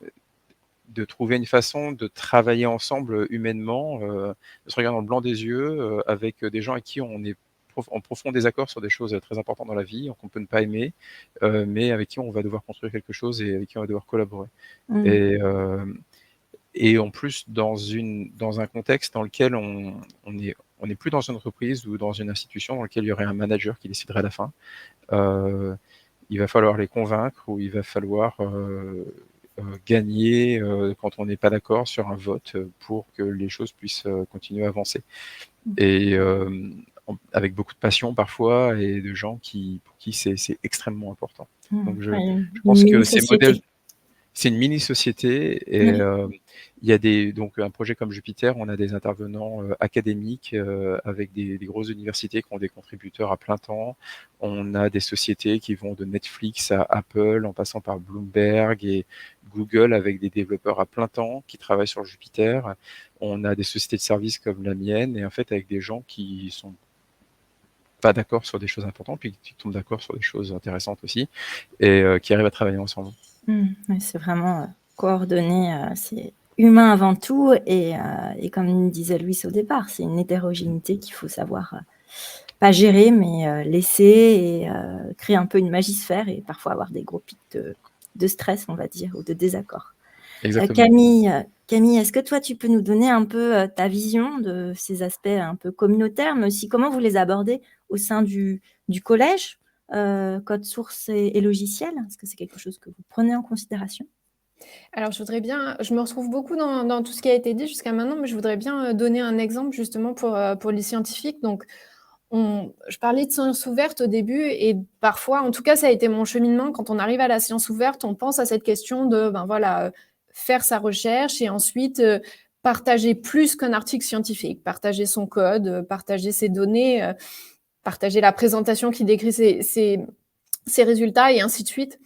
trouver une façon de travailler ensemble humainement, de se regarder dans le blanc des yeux, avec des gens avec qui on est en profond désaccord sur des choses très importantes dans la vie, qu'on peut ne pas aimer, mais avec qui on va devoir construire quelque chose et avec qui on va devoir collaborer. Et en plus, dans un contexte dans lequel on n'est plus dans une entreprise ou dans une institution dans laquelle il y aurait un manager qui déciderait à la fin. Il va falloir les convaincre ou il va falloir gagner quand on n'est pas d'accord sur un vote pour que les choses puissent continuer à avancer. Et avec beaucoup de passion parfois et de gens pour qui c'est extrêmement important. Donc je pense que ces modèles... C'est une mini-société et il y a donc un projet comme Jupiter, on a des intervenants académiques avec des grosses universités qui ont des contributeurs à plein temps. On a des sociétés qui vont de Netflix à Apple, en passant par Bloomberg et Google avec des développeurs à plein temps qui travaillent sur Jupiter. On a des sociétés de services comme la mienne et en fait avec des gens qui sont pas d'accord sur des choses importantes, puis qui tombent d'accord sur des choses intéressantes aussi, et qui arrivent à travailler ensemble. C'est vraiment coordonné, c'est humain avant tout, et comme disait Louis au départ, c'est une hétérogénéité qu'il faut savoir pas gérer, mais laisser et créer un peu une magisphère, et parfois avoir des gros pics de stress, on va dire, ou de désaccord. Camille, est-ce que toi, tu peux nous donner un peu ta vision de ces aspects un peu communautaires, mais aussi comment vous les abordez au sein du collège, code source et logiciel? Est-ce que c'est quelque chose que vous prenez en considération? Alors, je me retrouve beaucoup dans tout ce qui a été dit jusqu'à maintenant, mais je voudrais bien donner un exemple justement pour les scientifiques. Donc, je parlais de science ouverte au début, et parfois, en tout cas, ça a été mon cheminement. Quand on arrive à la science ouverte, on pense à cette question de, faire sa recherche et ensuite partager plus qu'un article scientifique, partager son code, partager ses données, partager la présentation qui décrit ses résultats et ainsi de suite.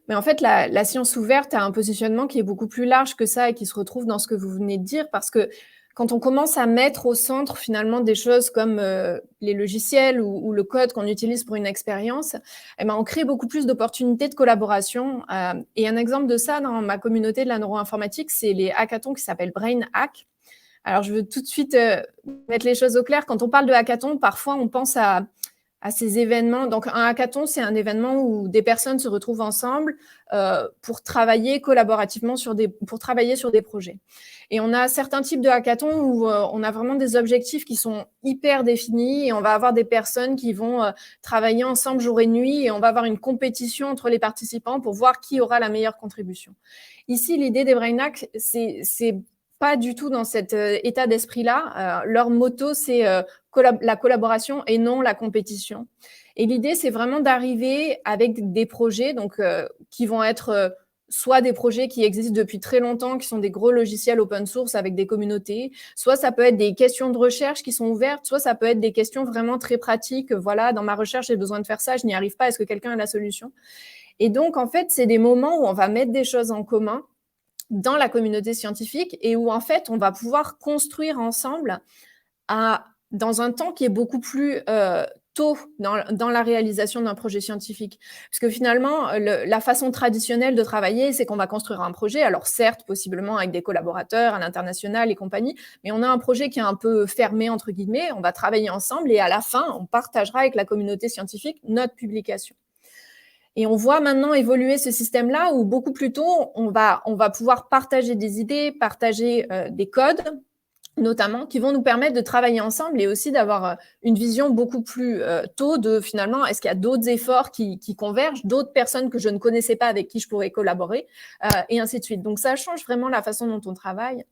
Mais en fait, la science ouverte a un positionnement qui est beaucoup plus large que ça et qui se retrouve dans ce que vous venez de dire, parce que quand on commence à mettre au centre finalement des choses comme les logiciels ou le code qu'on utilise pour une expérience, on crée beaucoup plus d'opportunités de collaboration. Et un exemple de ça dans ma communauté de la neuroinformatique, c'est les hackathons qui s'appellent Brain Hack. Alors, je veux tout de suite mettre les choses au clair. Quand on parle de hackathon, parfois on pense à ces événements. Donc, un hackathon, c'est un événement où des personnes se retrouvent ensemble pour travailler collaborativement pour travailler sur des projets. Et on a certains types de hackathons où on a vraiment des objectifs qui sont hyper définis, et on va avoir des personnes qui vont travailler ensemble jour et nuit, et on va avoir une compétition entre les participants pour voir qui aura la meilleure contribution. Ici, l'idée des Brain Hacks, c'est pas du tout dans cet état d'esprit-là. Leur motto, c'est la collaboration et non la compétition. Et l'idée, c'est vraiment d'arriver avec des projets qui vont être soit des projets qui existent depuis très longtemps, qui sont des gros logiciels open source avec des communautés, soit ça peut être des questions de recherche qui sont ouvertes, soit ça peut être des questions vraiment très pratiques. Voilà, dans ma recherche, j'ai besoin de faire ça, je n'y arrive pas, est-ce que quelqu'un a la solution? Et donc, en fait, c'est des moments où on va mettre des choses en commun dans la communauté scientifique et où, en fait, on va pouvoir construire ensemble dans un temps qui est beaucoup plus tôt dans la réalisation d'un projet scientifique. Parce que finalement, la façon traditionnelle de travailler, c'est qu'on va construire un projet, alors certes, possiblement avec des collaborateurs à l'international et compagnie, mais on a un projet qui est un peu fermé, entre guillemets, on va travailler ensemble et à la fin, on partagera avec la communauté scientifique notre publication. Et on voit maintenant évoluer ce système-là où beaucoup plus tôt, on va pouvoir partager des idées, partager des codes, notamment, qui vont nous permettre de travailler ensemble et aussi d'avoir une vision beaucoup plus tôt de finalement, est-ce qu'il y a d'autres efforts qui convergent, d'autres personnes que je ne connaissais pas avec qui je pourrais collaborer, et ainsi de suite. Donc, ça change vraiment la façon dont on travaille.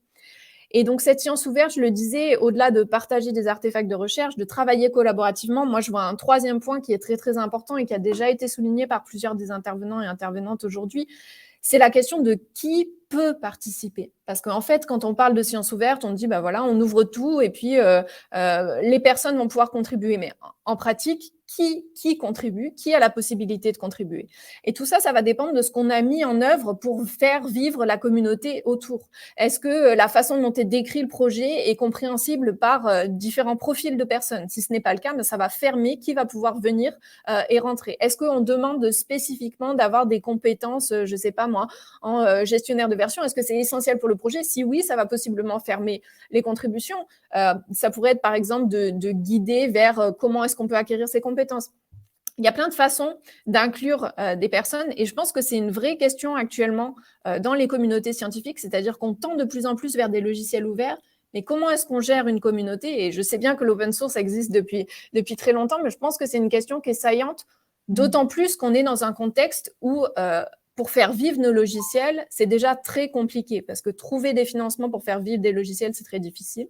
Et donc, cette science ouverte, je le disais, au-delà de partager des artefacts de recherche, de travailler collaborativement, moi, je vois un troisième point qui est très, très important et qui a déjà été souligné par plusieurs des intervenants et intervenantes aujourd'hui, c'est la question de qui peut participer. Parce qu'en fait, quand on parle de science ouverte, on dit, on ouvre tout et puis les personnes vont pouvoir contribuer. Mais en pratique, qui contribue, qui a la possibilité de contribuer. Et tout ça, ça va dépendre de ce qu'on a mis en œuvre pour faire vivre la communauté autour. Est-ce que la façon dont est décrit le projet est compréhensible par différents profils de personnes? Si ce n'est pas le cas, ça va fermer qui va pouvoir venir et rentrer. Est-ce qu'on demande spécifiquement d'avoir des compétences, je ne sais pas moi, en gestionnaire de version? Est-ce que c'est essentiel pour le projet? Si oui, ça va possiblement fermer les contributions. Ça pourrait être par exemple de guider vers comment est-ce qu'on peut acquérir ces compétences. Il y a plein de façons d'inclure des personnes et je pense que c'est une vraie question actuellement dans les communautés scientifiques, c'est-à-dire qu'on tend de plus en plus vers des logiciels ouverts, mais comment est-ce qu'on gère une communauté? Et je sais bien que l'open source existe depuis très longtemps, mais je pense que c'est une question qui est saillante, d'autant plus qu'on est dans un contexte où pour faire vivre nos logiciels, c'est déjà très compliqué parce que trouver des financements pour faire vivre des logiciels, c'est très difficile,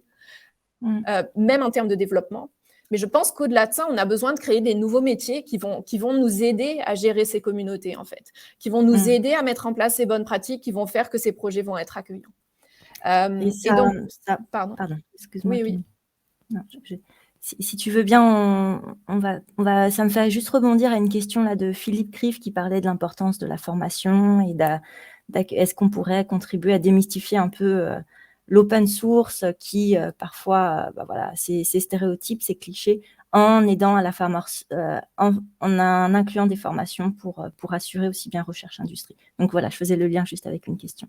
même en termes de développement. Mais je pense qu'au-delà de ça, on a besoin de créer des nouveaux métiers qui vont nous aider à gérer ces communautés, en fait, qui vont nous aider à mettre en place ces bonnes pratiques, qui vont faire que ces projets vont être accueillants. Et Et donc, pardon, excuse-moi. Oui, oui. Non, si tu veux bien, ça me fait juste rebondir à une question là de Philippe Criff qui parlait de l'importance de la formation et est-ce qu'on pourrait contribuer à démystifier un peu l'open source qui parfois, voilà, ces stéréotypes, ces clichés, en aidant à la formation, en incluant des formations pour assurer aussi bien recherche-industrie. Donc voilà, je faisais le lien juste avec une question.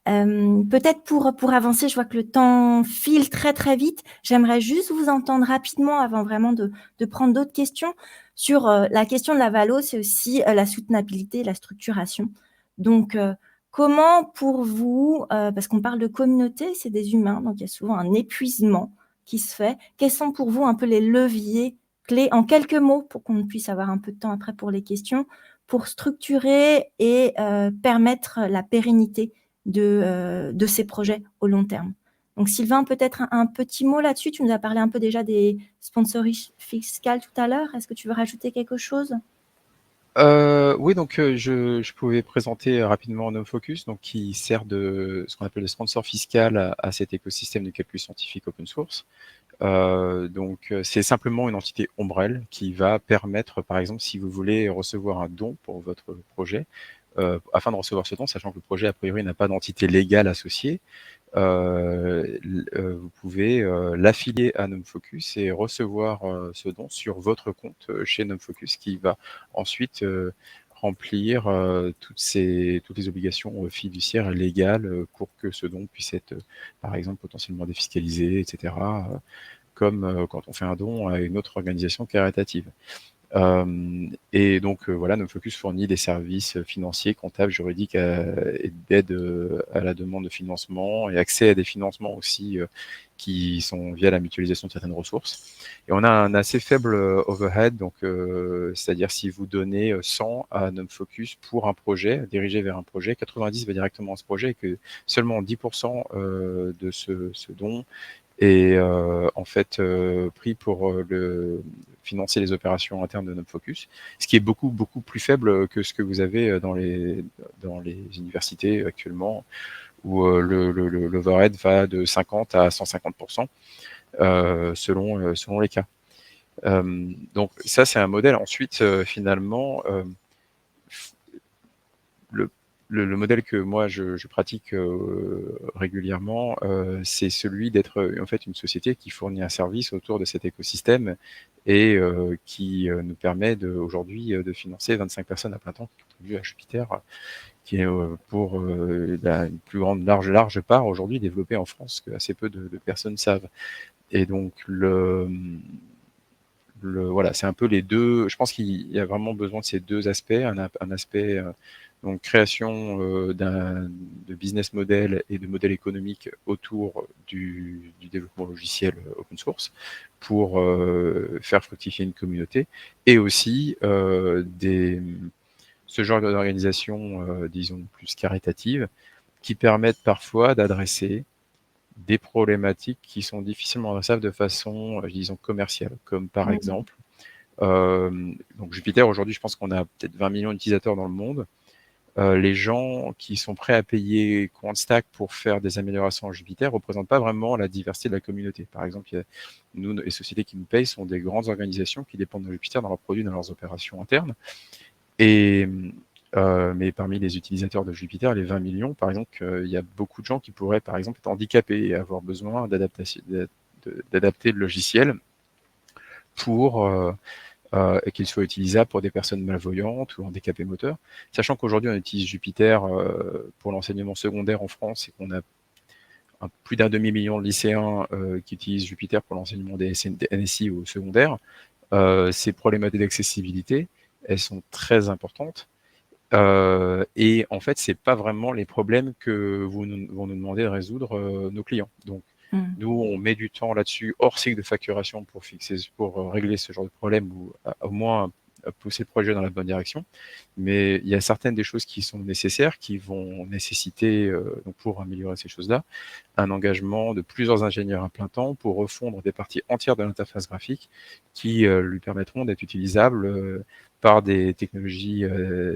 Peut-être pour avancer, je vois que le temps file très très vite. J'aimerais juste vous entendre rapidement avant vraiment de prendre d'autres questions sur la question de la valo, c'est aussi la soutenabilité, la structuration. Donc, comment pour vous, parce qu'on parle de communauté, c'est des humains, donc il y a souvent un épuisement qui se fait. Quels sont pour vous un peu les leviers clés, en quelques mots, pour qu'on puisse avoir un peu de temps après pour les questions, pour structurer et permettre la pérennité de ces projets au long terme. Donc Sylvain, peut-être un petit mot là-dessus. Tu nous as parlé un peu déjà des sponsoring fiscales tout à l'heure. Est-ce que tu veux rajouter quelque chose ? Oui, donc je pouvais présenter rapidement NumFocus, donc qui sert de ce qu'on appelle le sponsor fiscal à cet écosystème de calcul scientifique open source. Donc c'est simplement une entité ombrelle qui va permettre, par exemple, si vous voulez recevoir un don pour votre projet, afin de recevoir ce don, sachant que le projet a priori n'a pas d'entité légale associée, vous pouvez l'affilier à NumFocus et recevoir ce don sur votre compte chez NumFocus qui va ensuite remplir toutes les obligations fiduciaires et légales pour que ce don puisse être, par exemple, potentiellement défiscalisé, etc., comme quand on fait un don à une autre organisation caritative. Et donc voilà, NumFocus fournit des services financiers, comptables, juridiques et d'aide à la demande de financement et accès à des financements aussi qui sont via la mutualisation de certaines ressources. Et on a un assez faible overhead, donc c'est-à-dire si vous donnez 100 à NumFocus pour un projet, dirigé vers un projet, 90 va directement à ce projet et que seulement 10% de ce don est en fait pris pour financer les opérations internes de NumFocus, ce qui est beaucoup plus faible que ce que vous avez dans les universités actuellement, où l'overhead va de 50 à 150% selon les cas. Donc ça, c'est un modèle. Ensuite, finalement, le modèle que moi je pratique régulièrement, c'est celui d'être en fait une société qui fournit un service autour de cet écosystème et qui nous permet aujourd'hui de financer 25 personnes à plein temps qui contribuent à Jupiter, qui est pour une plus grande large part aujourd'hui développée en France que assez peu de personnes savent. Et donc voilà, c'est un peu les deux. Je pense qu'il y a vraiment besoin de ces deux aspects, un aspect donc création de business model et de modèle économique autour du développement logiciel open source pour faire fructifier une communauté, et aussi ce genre d'organisation, disons, plus caritative, qui permettent parfois d'adresser des problématiques qui sont difficilement adressables de façon, disons, commerciale, comme par exemple, donc Jupiter, aujourd'hui, je pense qu'on a peut-être 20 millions d'utilisateurs dans le monde. Les gens qui sont prêts à payer QuantStack pour faire des améliorations en Jupiter ne représentent pas vraiment la diversité de la communauté. Par exemple, nous, les sociétés qui nous payent sont des grandes organisations qui dépendent de Jupiter dans leurs produits, dans leurs opérations internes. Mais parmi les utilisateurs de Jupiter, les 20 millions, par exemple, il y a beaucoup de gens qui pourraient, par exemple, être handicapés et avoir besoin d'adapter le logiciel pour qu'il soit utilisable pour des personnes malvoyantes ou handicapées moteurs. Sachant qu'aujourd'hui, on utilise Jupiter pour l'enseignement secondaire en France et qu'on a plus d'un demi-million de lycéens qui utilisent Jupiter pour l'enseignement des NSI au secondaire. Ces problématiques d'accessibilité, elles sont très importantes. Et en fait, c'est pas vraiment les problèmes que vont nous demander de résoudre nos clients. Donc, nous, on met du temps là-dessus hors cycle de facturation pour régler ce genre de problème, ou au moins pousser le projet dans la bonne direction. Mais il y a certaines des choses qui sont nécessaires, qui vont nécessiter, donc pour améliorer ces choses-là, un engagement de plusieurs ingénieurs à plein temps pour refondre des parties entières de l'interface graphique qui lui permettront d'être utilisables par des technologies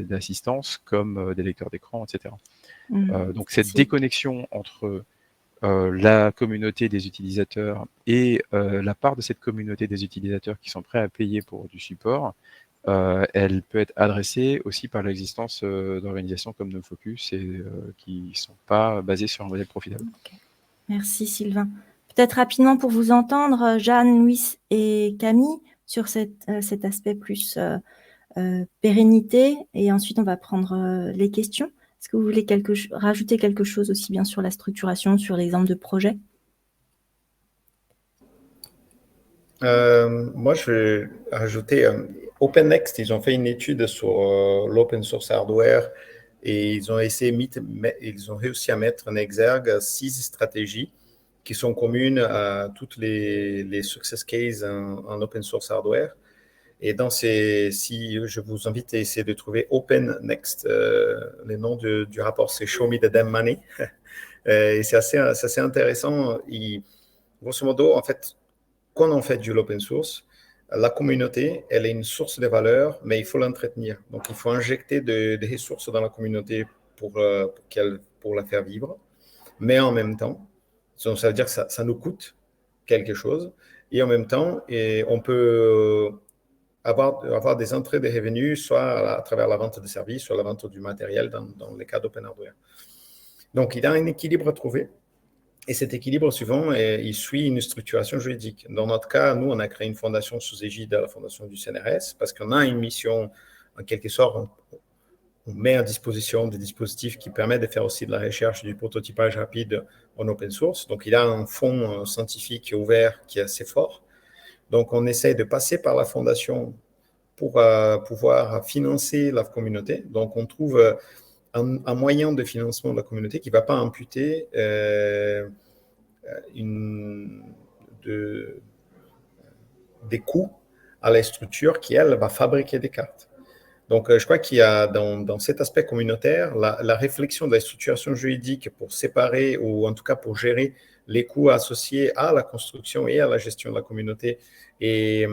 d'assistance comme des lecteurs d'écran, etc. Donc cette déconnexion entre la communauté des utilisateurs et la part de cette communauté des utilisateurs qui sont prêts à payer pour du support, elle peut être adressée aussi par l'existence d'organisations comme NoFocus et qui ne sont pas basées sur un modèle profitable. Okay. Merci Sylvain. Peut-être rapidement pour vous entendre, Jeanne, Louis et Camille, sur cet aspect plus pérennité, et ensuite on va prendre les questions. Est-ce que vous voulez rajouter quelque chose aussi bien sur la structuration, sur l'exemple de projet? Moi, je vais rajouter OpenNext. Ils ont fait une étude sur l'open source hardware et ils ont réussi à mettre en exergue 6 stratégies qui sont communes à toutes les success cases en open source hardware. Et si je vous invite à essayer de trouver OpenNext, le nom du rapport, c'est Show Me the Damn Money. Et c'est assez intéressant. Grosso modo, en fait, quand on fait de l'open source, la communauté, elle est une source de valeur, mais il faut l'entretenir. Donc, il faut injecter des ressources dans la communauté pour la faire vivre. Mais en même temps, ça veut dire que ça nous coûte quelque chose. Et en même temps, on peut avoir des entrées de revenus, soit à travers la vente de services, soit la vente du matériel dans les cas d'open hardware. Donc, il y a un équilibre à trouver. Et cet équilibre, souvent, il suit une structuration juridique. Dans notre cas, nous, on a créé une fondation sous égide de la fondation du CNRS parce qu'on a une mission, en quelque sorte, on met à disposition des dispositifs qui permettent de faire aussi de la recherche et du prototypage rapide en open source. Donc, il y a un fonds scientifique ouvert qui est assez fort. Donc, on essaye de passer par la fondation pour pouvoir financer la communauté. Donc, on trouve un moyen de financement de la communauté qui ne va pas imputer des coûts à la structure qui, elle, va fabriquer des cartes. Donc, je crois qu'il y a dans cet aspect communautaire, la réflexion de la structuration juridique pour séparer ou en tout cas pour gérer les coûts associés à la construction et à la gestion de la communauté et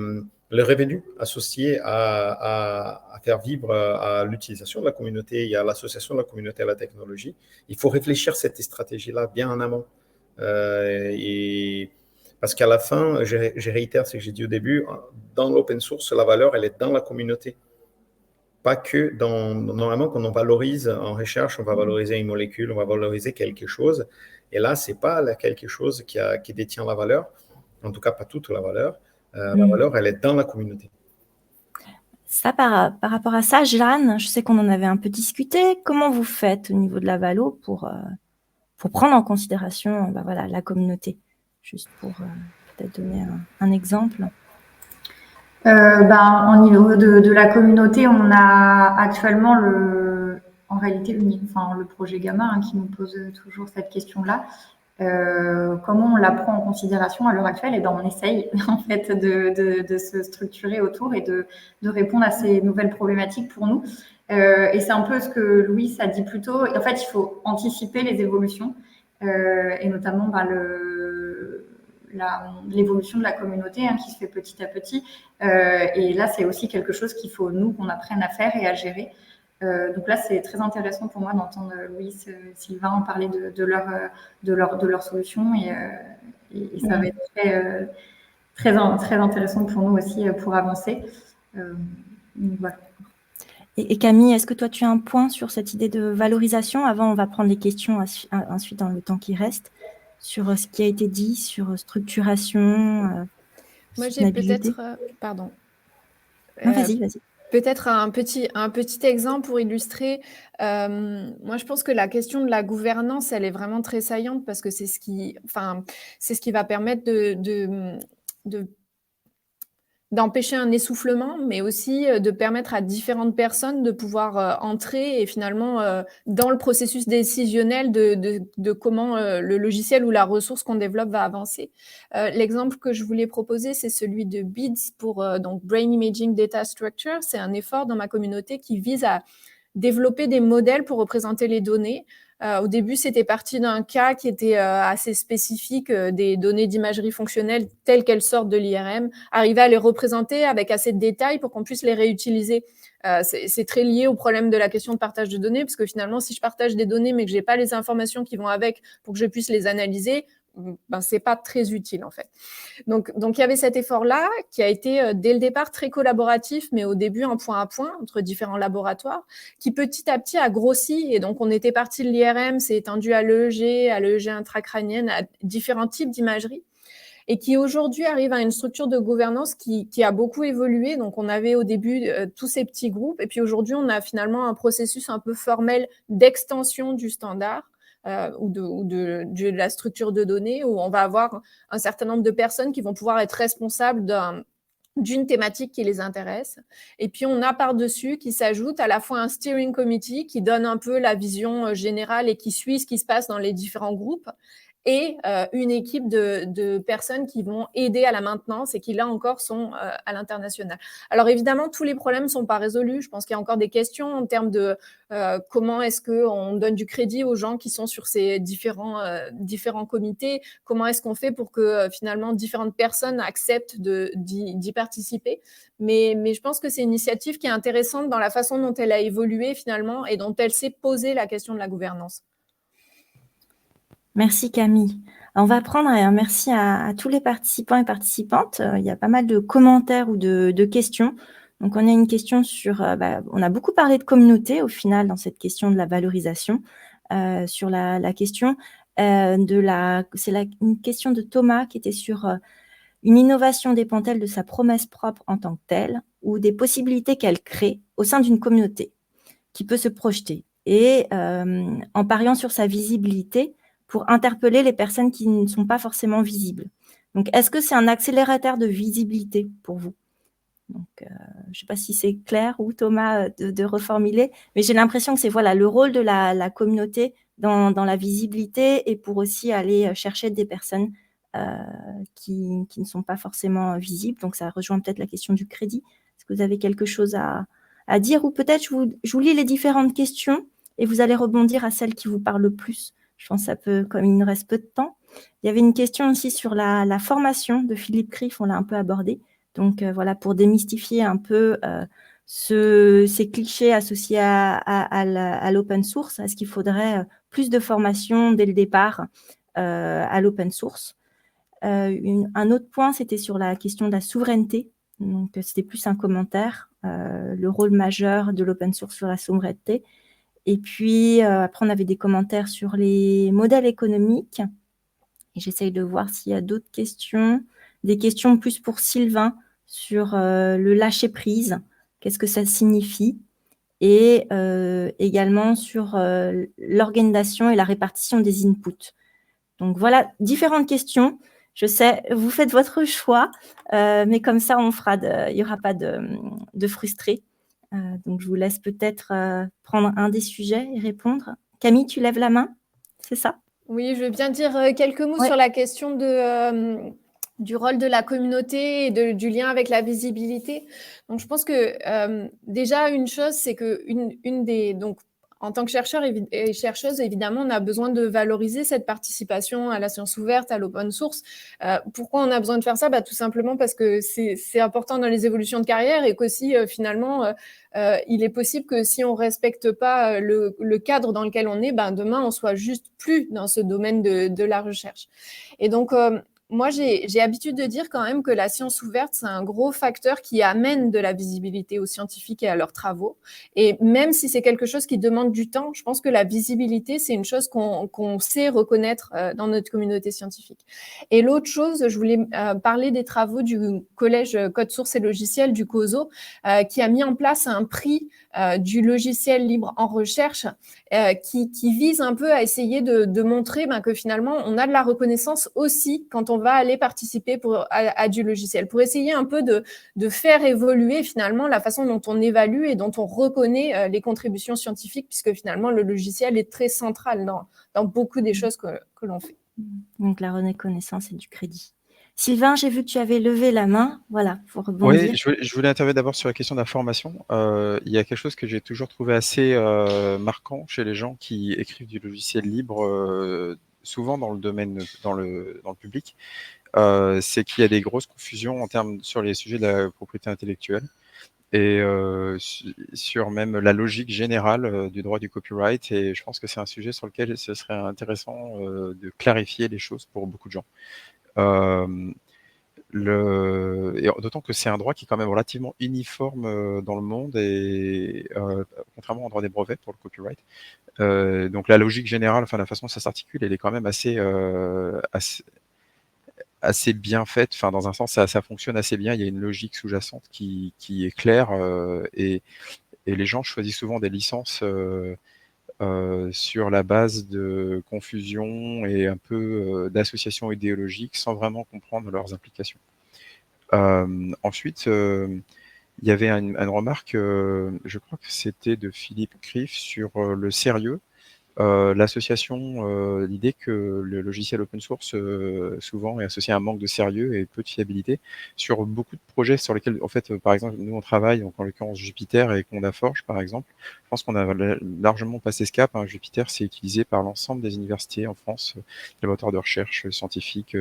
le revenu associé à faire vivre à l'utilisation de la communauté et à l'association de la communauté à la technologie. Il faut réfléchir cette stratégie-là bien en amont. Parce qu'à la fin, je réitère ce que j'ai dit au début, dans l'open source, la valeur, elle est dans la communauté. Pas que normalement, quand on valorise en recherche, on va valoriser une molécule, on va valoriser quelque chose. Et là, ce n'est pas quelque chose qui détient la valeur, en tout cas pas toute la valeur. La valeur, elle est dans la communauté. Ça, par rapport à ça, Jeanne, je sais qu'on en avait un peu discuté. Comment vous faites au niveau de la valo pour prendre en considération voilà, la communauté? Juste pour peut-être donner un exemple. Au niveau de la communauté, on a actuellement en réalité le projet Gamma qui nous pose toujours cette question-là. Comment on la prend en considération à l'heure actuelle? Et ben on essaye en fait de se structurer autour et de répondre à ces nouvelles problématiques pour nous. Et c'est un peu ce que Louis a dit plus tôt. En fait, il faut anticiper les évolutions et notamment l'évolution de la communauté qui se fait petit à petit. Et là, c'est aussi quelque chose qu'il faut, nous, qu'on apprenne à faire et à gérer. Donc là, c'est très intéressant pour moi d'entendre Louis, Sylvain en parler de leurs solutions. Et ça va être très intéressant pour nous aussi pour avancer. Voilà. Et Camille, est-ce que toi, tu as un point sur cette idée de valorisation? Avant, on va prendre les questions ensuite dans le temps qui reste, sur ce qui a été dit, sur structuration. Moi, j'ai peut-être... pardon. Non, vas-y. Peut-être un petit exemple pour illustrer. Moi, je pense que la question de la gouvernance, elle est vraiment très saillante parce que c'est ce qui va permettre d'empêcher un essoufflement, mais aussi de permettre à différentes personnes de pouvoir entrer et finalement dans le processus décisionnel de comment le logiciel ou la ressource qu'on développe va avancer. L'exemple que je voulais proposer, c'est celui de BIDS pour donc Brain Imaging Data Structure. C'est un effort dans ma communauté qui vise à développer des modèles pour représenter les données. Au début, c'était parti d'un cas qui était assez spécifique, des données d'imagerie fonctionnelle telles qu'elles sortent de l'IRM, arriver à les représenter avec assez de détails pour qu'on puisse les réutiliser. C'est très lié au problème de la question de partage de données, parce que finalement, si je partage des données mais que je n'ai pas les informations qui vont avec pour que je puisse les analyser, ben, ce n'est pas très utile en fait. Donc il y avait cet effort-là qui a été dès le départ très collaboratif, mais au début un point à point entre différents laboratoires, qui petit à petit a grossi. Et donc on était parti de l'IRM, c'est étendu à l'EEG intracrânienne, à différents types d'imagerie, et qui aujourd'hui arrive à une structure de gouvernance qui a beaucoup évolué. Donc on avait au début tous ces petits groupes, et puis aujourd'hui on a finalement un processus un peu formel d'extension du standard. Ou de la structure de données, où on va avoir un certain nombre de personnes qui vont pouvoir être responsables d'une thématique qui les intéresse. Et puis, on a par-dessus qui s'ajoute à la fois un steering committee qui donne un peu la vision générale et qui suit ce qui se passe dans les différents groupes, et une équipe de personnes qui vont aider à la maintenance et qui, là encore, sont à l'international. Alors, évidemment, tous les problèmes ne sont pas résolus. Je pense qu'il y a encore des questions en termes de comment est-ce qu'on donne du crédit aux gens qui sont sur ces différents comités, comment est-ce qu'on fait pour que, finalement, différentes personnes acceptent d'y participer. Mais je pense que c'est une initiative qui est intéressante dans la façon dont elle a évolué, finalement, et dont elle s'est posé la question de la gouvernance. Merci Camille. On va prendre un merci à tous les participants et participantes. Il y a pas mal de commentaires ou de questions. Donc, on a une question sur… on a beaucoup parlé de communauté au final dans cette question de la valorisation. Sur la question une question de Thomas qui était sur une innovation dépend-elle de sa promesse propre en tant que telle ou des possibilités qu'elle crée au sein d'une communauté qui peut se projeter et en pariant sur sa visibilité pour interpeller les personnes qui ne sont pas forcément visibles. Donc, est-ce que c'est un accélérateur de visibilité pour vous? Donc, je ne sais pas si c'est clair ou Thomas de reformuler, mais j'ai l'impression que c'est le rôle de la communauté dans la visibilité et pour aussi aller chercher des personnes qui ne sont pas forcément visibles. Donc, ça rejoint peut-être la question du crédit. Est-ce que vous avez quelque chose à dire? Ou peut-être je vous lis les différentes questions et vous allez rebondir à celle qui vous parle le plus. Je pense que ça peut, comme il nous reste peu de temps. Il y avait une question aussi sur la formation de Philippe Criff, on l'a un peu abordé. Donc, pour démystifier un peu ces clichés associés à l'open source, est-ce qu'il faudrait plus de formation dès le départ à l'open source? Un autre point, c'était sur la question de la souveraineté. Donc, c'était plus un commentaire, le rôle majeur de l'open source sur la souveraineté. Et puis, après, on avait des commentaires sur les modèles économiques. Et j'essaye de voir s'il y a d'autres questions. Des questions plus pour Sylvain sur le lâcher-prise. Qu'est-ce que ça signifie? Et également sur l'organisation et la répartition des inputs. Donc, voilà, différentes questions. Je sais, vous faites votre choix, mais comme ça, il n'y aura pas de frustrés. Donc, je vous laisse peut-être prendre un des sujets et répondre. Camille, tu lèves la main, c'est ça? Oui, je veux bien dire quelques mots sur la question du rôle de la communauté et du lien avec la visibilité. Donc, je pense que déjà, une chose, c'est que donc, en tant que chercheur et chercheuse, évidemment, on a besoin de valoriser cette participation à la science ouverte, à l'open source. Pourquoi on a besoin de faire ça? Tout simplement parce que c'est important dans les évolutions de carrière et qu'aussi, finalement, il est possible que si on ne respecte pas le cadre dans lequel on est, demain, on ne soit juste plus dans ce domaine de la recherche. Et donc, moi, j'ai habitude de dire quand même que la science ouverte, c'est un gros facteur qui amène de la visibilité aux scientifiques et à leurs travaux. Et même si c'est quelque chose qui demande du temps, je pense que la visibilité, c'est une chose qu'on sait reconnaître dans notre communauté scientifique. Et l'autre chose, je voulais parler des travaux du Collège Code Source et Logiciel, du COSO, qui a mis en place un prix du logiciel libre en recherche qui vise un peu à essayer de montrer que finalement, on a de la reconnaissance aussi quand on va aller participer à du logiciel, pour essayer un peu de faire évoluer finalement la façon dont on évalue et dont on reconnaît les contributions scientifiques, puisque finalement, le logiciel est très central dans beaucoup des choses que l'on fait. Donc, la reconnaissance et du crédit. Sylvain, j'ai vu que tu avais levé la main. Voilà, il faut rebondir. Oui, je voulais intervenir d'abord sur la question de la formation. Il y a quelque chose que j'ai toujours trouvé assez marquant chez les gens qui écrivent du logiciel libre, souvent dans le domaine, dans le public, c'est qu'il y a des grosses confusions sur les sujets de la propriété intellectuelle et sur même la logique générale du droit du copyright. Et je pense que c'est un sujet sur lequel ce serait intéressant de clarifier les choses pour beaucoup de gens. Et d'autant que c'est un droit qui est quand même relativement uniforme dans le monde, et contrairement au droit des brevets pour le copyright. Donc la logique générale, enfin la façon dont ça s'articule, elle est quand même assez bien faite. Enfin, dans un sens, ça fonctionne assez bien. Il y a une logique sous-jacente qui est claire, et les gens choisissent souvent des licences sur la base de confusion et un peu d'associations idéologiques sans vraiment comprendre leurs implications. Ensuite, il y avait une remarque, je crois que c'était de Philippe Criff, sur le sérieux. L'association, l'idée que le logiciel open source souvent est associé à un manque de sérieux et peu de fiabilité sur beaucoup de projets sur lesquels, en fait, par exemple, nous on travaille, donc en l'occurrence Jupyter et Condaforge par exemple. Je pense qu'on a largement passé ce cap. Jupyter, c'est utilisé par l'ensemble des universités en France, les moteurs de recherche scientifique,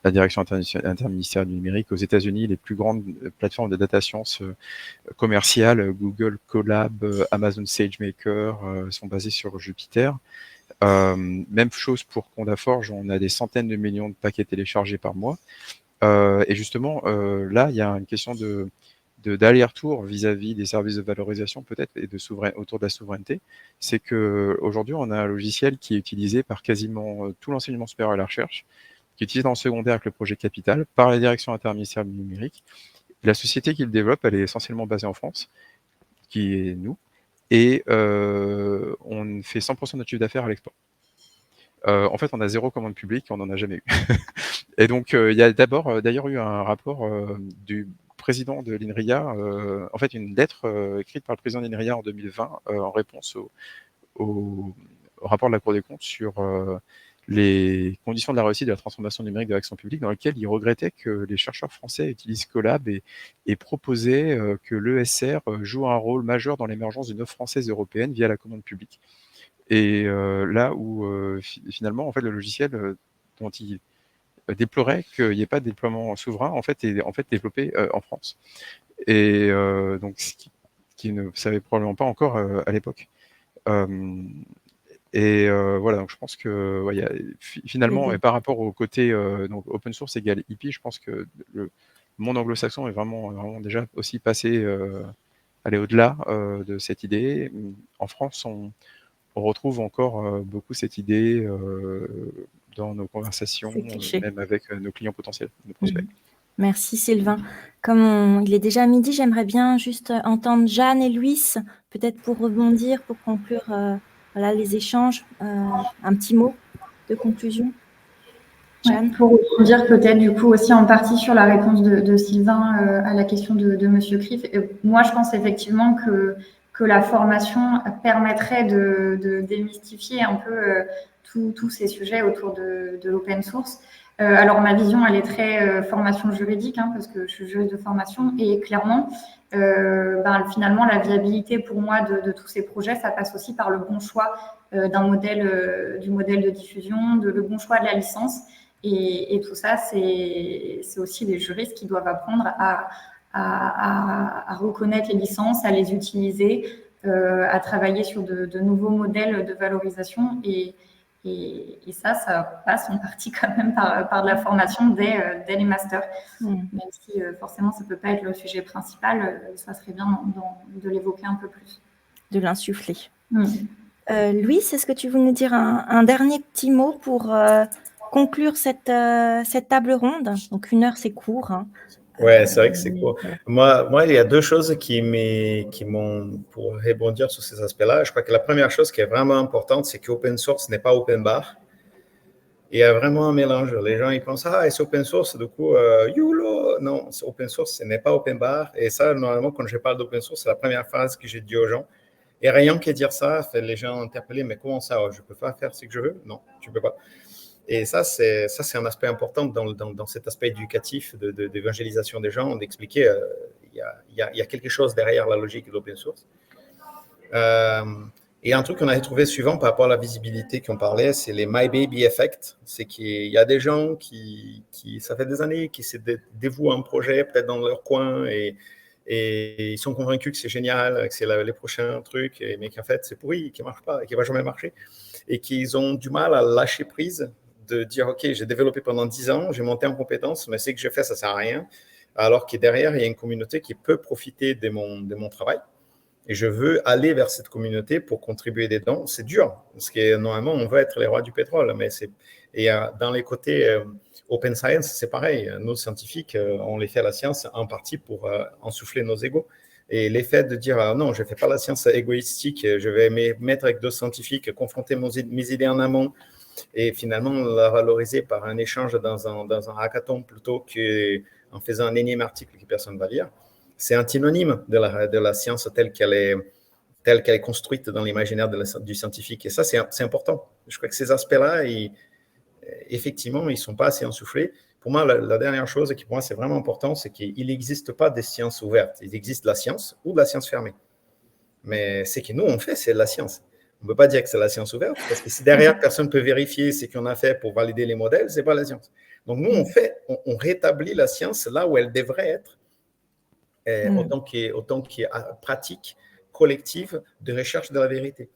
la direction interministérielle du numérique. Aux États-Unis, les plus grandes plateformes de data science commerciales, Google Colab, Amazon SageMaker, sont basées sur Jupyter. Même chose pour Condaforge, on a des centaines de millions de paquets téléchargés par mois. Et justement, là, il y a une question d'aller-retour vis-à-vis des services de valorisation peut-être et autour de la souveraineté. C'est qu'aujourd'hui, on a un logiciel qui est utilisé par quasiment tout l'enseignement supérieur et la recherche, qui est utilisé dans le secondaire avec le projet Capital, par la direction interministérielle du numérique. La société qui le développe, elle est essentiellement basée en France, qui est nous, et on fait 100% de notre chiffre d'affaires à l'export. En fait, on a 0 commande publique, on n'en a jamais eu. Et donc, il y a d'ailleurs eu un rapport du président de l'INRIA, en fait une lettre écrite par le président de l'INRIA en 2020 en réponse au rapport de la Cour des comptes sur les conditions de la réussite de la transformation numérique de l'action publique, dans lequel il regrettait que les chercheurs français utilisent Colab et proposaient que l'ESR joue un rôle majeur dans l'émergence d'une offre française européenne via la commande publique. Et là où finalement, en fait, le logiciel dont il déplorait qu'il n'y ait pas de déploiement souverain, en fait, est développé en France. Et donc, ce qui ne savait probablement pas encore à l'époque. Voilà, donc je pense que finalement, et par rapport au côté donc open source égale IP, je pense que le monde anglo-saxon est vraiment déjà aussi passé, aller au-delà de cette idée. En France, on retrouve encore beaucoup cette idée dans nos conversations, même avec nos clients potentiels, nos prospects. Merci Sylvain. Comme il est déjà midi, j'aimerais bien juste entendre Jeanne et Louis, peut-être pour rebondir, pour conclure les échanges. Un petit mot de conclusion. Jeanne, pour dire peut-être du coup aussi en partie sur la réponse de Sylvain à la question de Monsieur Criff. Moi, je pense effectivement que la formation permettrait de démystifier un peu tous ces sujets autour de l'open source. Alors, ma vision, elle est très formation juridique, parce que je suis juriste de formation, et clairement, finalement, la viabilité pour moi de tous ces projets, ça passe aussi par le bon choix du modèle de diffusion, le bon choix de la licence, et tout ça, c'est aussi les juristes qui doivent apprendre à reconnaître les licences, à les utiliser, à travailler sur de nouveaux modèles de valorisation, et ça passe en partie quand même par de la formation dès les masters. Même si forcément ça ne peut pas être le sujet principal, ça serait bien de l'évoquer un peu plus. De l'insuffler. Louis, est-ce que tu veux nous dire un dernier petit mot pour conclure cette table ronde? Donc 1 heure, c'est court. Ouais, c'est vrai que c'est mais cool. voilà. Moi, il y a deux choses qui m'ont, pour rebondir sur ces aspects-là, je crois que la première chose qui est vraiment importante, c'est que open source n'est pas open bar. Il y a vraiment un mélange. Les gens, ils pensent, ah, c'est open source, du coup, YOLO. Non, c'est open source, ce n'est pas open bar. Et ça, normalement, quand je parle d'open source, c'est la première phrase que j'ai dit aux gens. Et rien que dire ça fait les gens interpeller, mais comment ça, je ne peux pas faire ce que je veux? Non, tu ne peux pas. Et ça, c'est un aspect important dans cet aspect éducatif d'évangélisation des gens, d'expliquer il y a quelque chose derrière la logique de l'open source. Et un truc qu'on avait trouvé suivant par rapport à la visibilité qu'on parlait, c'est les My Baby Effect. C'est qu'il y a des gens qui ça fait des années, qui se dévouent à un projet, peut-être dans leur coin, et ils sont convaincus que c'est génial, que c'est les prochains trucs, mais qu'en fait, c'est pourri, qui ne marche pas, qui ne va jamais marcher. Et qu'ils ont du mal à lâcher prise, de dire, OK, j'ai développé pendant 10 ans, j'ai monté en compétences, mais ce que j'ai fait, ça ne sert à rien. Alors que derrière, il y a une communauté qui peut profiter de mon travail. Et je veux aller vers cette communauté pour contribuer des dons. C'est dur, parce que normalement, on veut être les rois du pétrole. Et dans les côtés open science, c'est pareil. Nos scientifiques, on les fait à la science en partie pour ensouffler nos égos. Et l'effet de dire, non, je ne fais pas la science égoïstique, je vais me mettre avec d'autres scientifiques, confronter mes idées en amont, et finalement la valoriser par un échange dans un hackathon plutôt qu'en faisant un énième article que personne ne va lire. C'est antinomique de la science telle qu'elle est construite dans l'imaginaire du scientifique. Et ça, c'est important. Je crois que ces aspects-là, effectivement, ils ne sont pas assez ensoufflés. Pour moi, la dernière chose qui, pour moi, c'est vraiment important, c'est qu'il n'existe pas des sciences ouvertes. Il existe la science ou de la science fermée. Mais ce que nous, on fait, c'est de la science. On ne peut pas dire que c'est la science ouverte, parce que si derrière, personne ne peut vérifier ce qu'on a fait pour valider les modèles, ce n'est pas la science. Donc, nous, on rétablit la science là où elle devrait être, autant qu'il y a pratique collective de recherche de la vérité.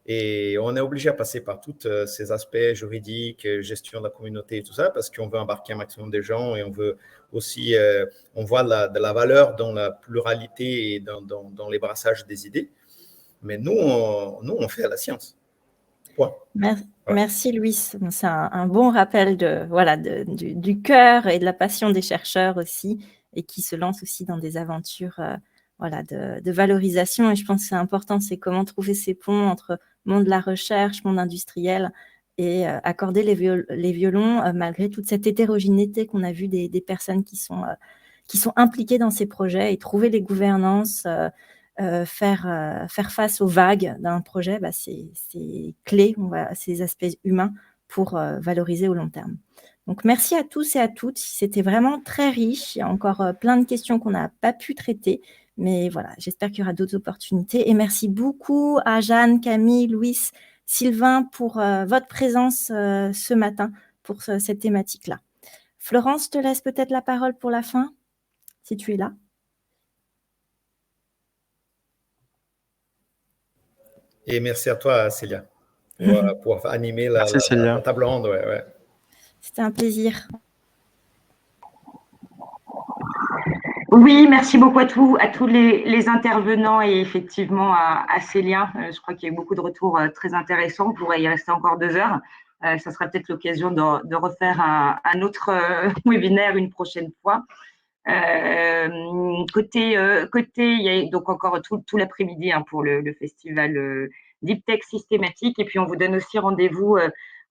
Et on est obligé à passer par tous ces aspects juridiques, gestion de la communauté et tout ça, parce qu'on veut embarquer un maximum de gens et on veut aussi, on voit de la valeur dans la pluralité et dans les brassages des idées. Mais nous, on fait la science. Point. Merci Louis, c'est un bon rappel du cœur et de la passion des chercheurs aussi, et qui se lancent aussi dans des aventures de valorisation. Et je pense que c'est important, c'est comment trouver ces ponts entre monde de la recherche, monde industriel, et accorder les violons malgré toute cette hétérogénéité qu'on a vu des personnes qui sont impliquées dans ces projets, et trouver les gouvernances, faire face aux vagues d'un projet, c'est clé, ces aspects humains pour valoriser au long terme. Donc, merci à tous et à toutes. C'était vraiment très riche. Il y a encore plein de questions qu'on n'a pas pu traiter. Mais voilà, j'espère qu'il y aura d'autres opportunités. Et merci beaucoup à Jeanne, Camille, Louis, Sylvain pour votre présence ce matin pour cette thématique-là. Florence, je te laisse peut-être la parole pour la fin, si tu es là. Et merci à toi, Célia, pour animer la table ronde. Ouais. C'était un plaisir. Oui, merci beaucoup à tous les intervenants et effectivement à Célia. Je crois qu'il y a eu beaucoup de retours très intéressants. On pourrait y rester encore 2 heures. Ça sera peut-être l'occasion de refaire un autre webinaire une prochaine fois. Côté, il y a donc encore tout l'après-midi pour le festival Deep Tech systématique. Et puis, on vous donne aussi rendez-vous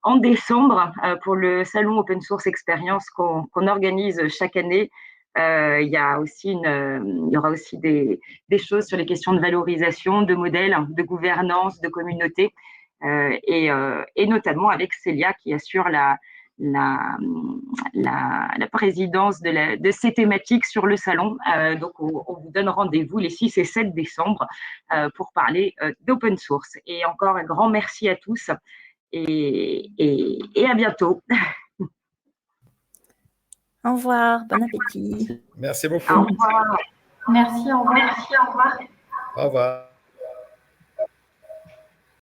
en décembre pour le salon Open Source Experience qu'on organise chaque année. Il y aura aussi des choses sur les questions de valorisation, de modèles, de gouvernance, de communauté, et notamment avec Célia qui assure la présidence de ces thématiques sur le salon. Donc, on vous donne rendez-vous les 6 et 7 décembre pour parler d'open source. Et encore un grand merci à tous et à bientôt. Au revoir, bon appétit. Merci beaucoup. Au revoir. Merci, au revoir. Au revoir.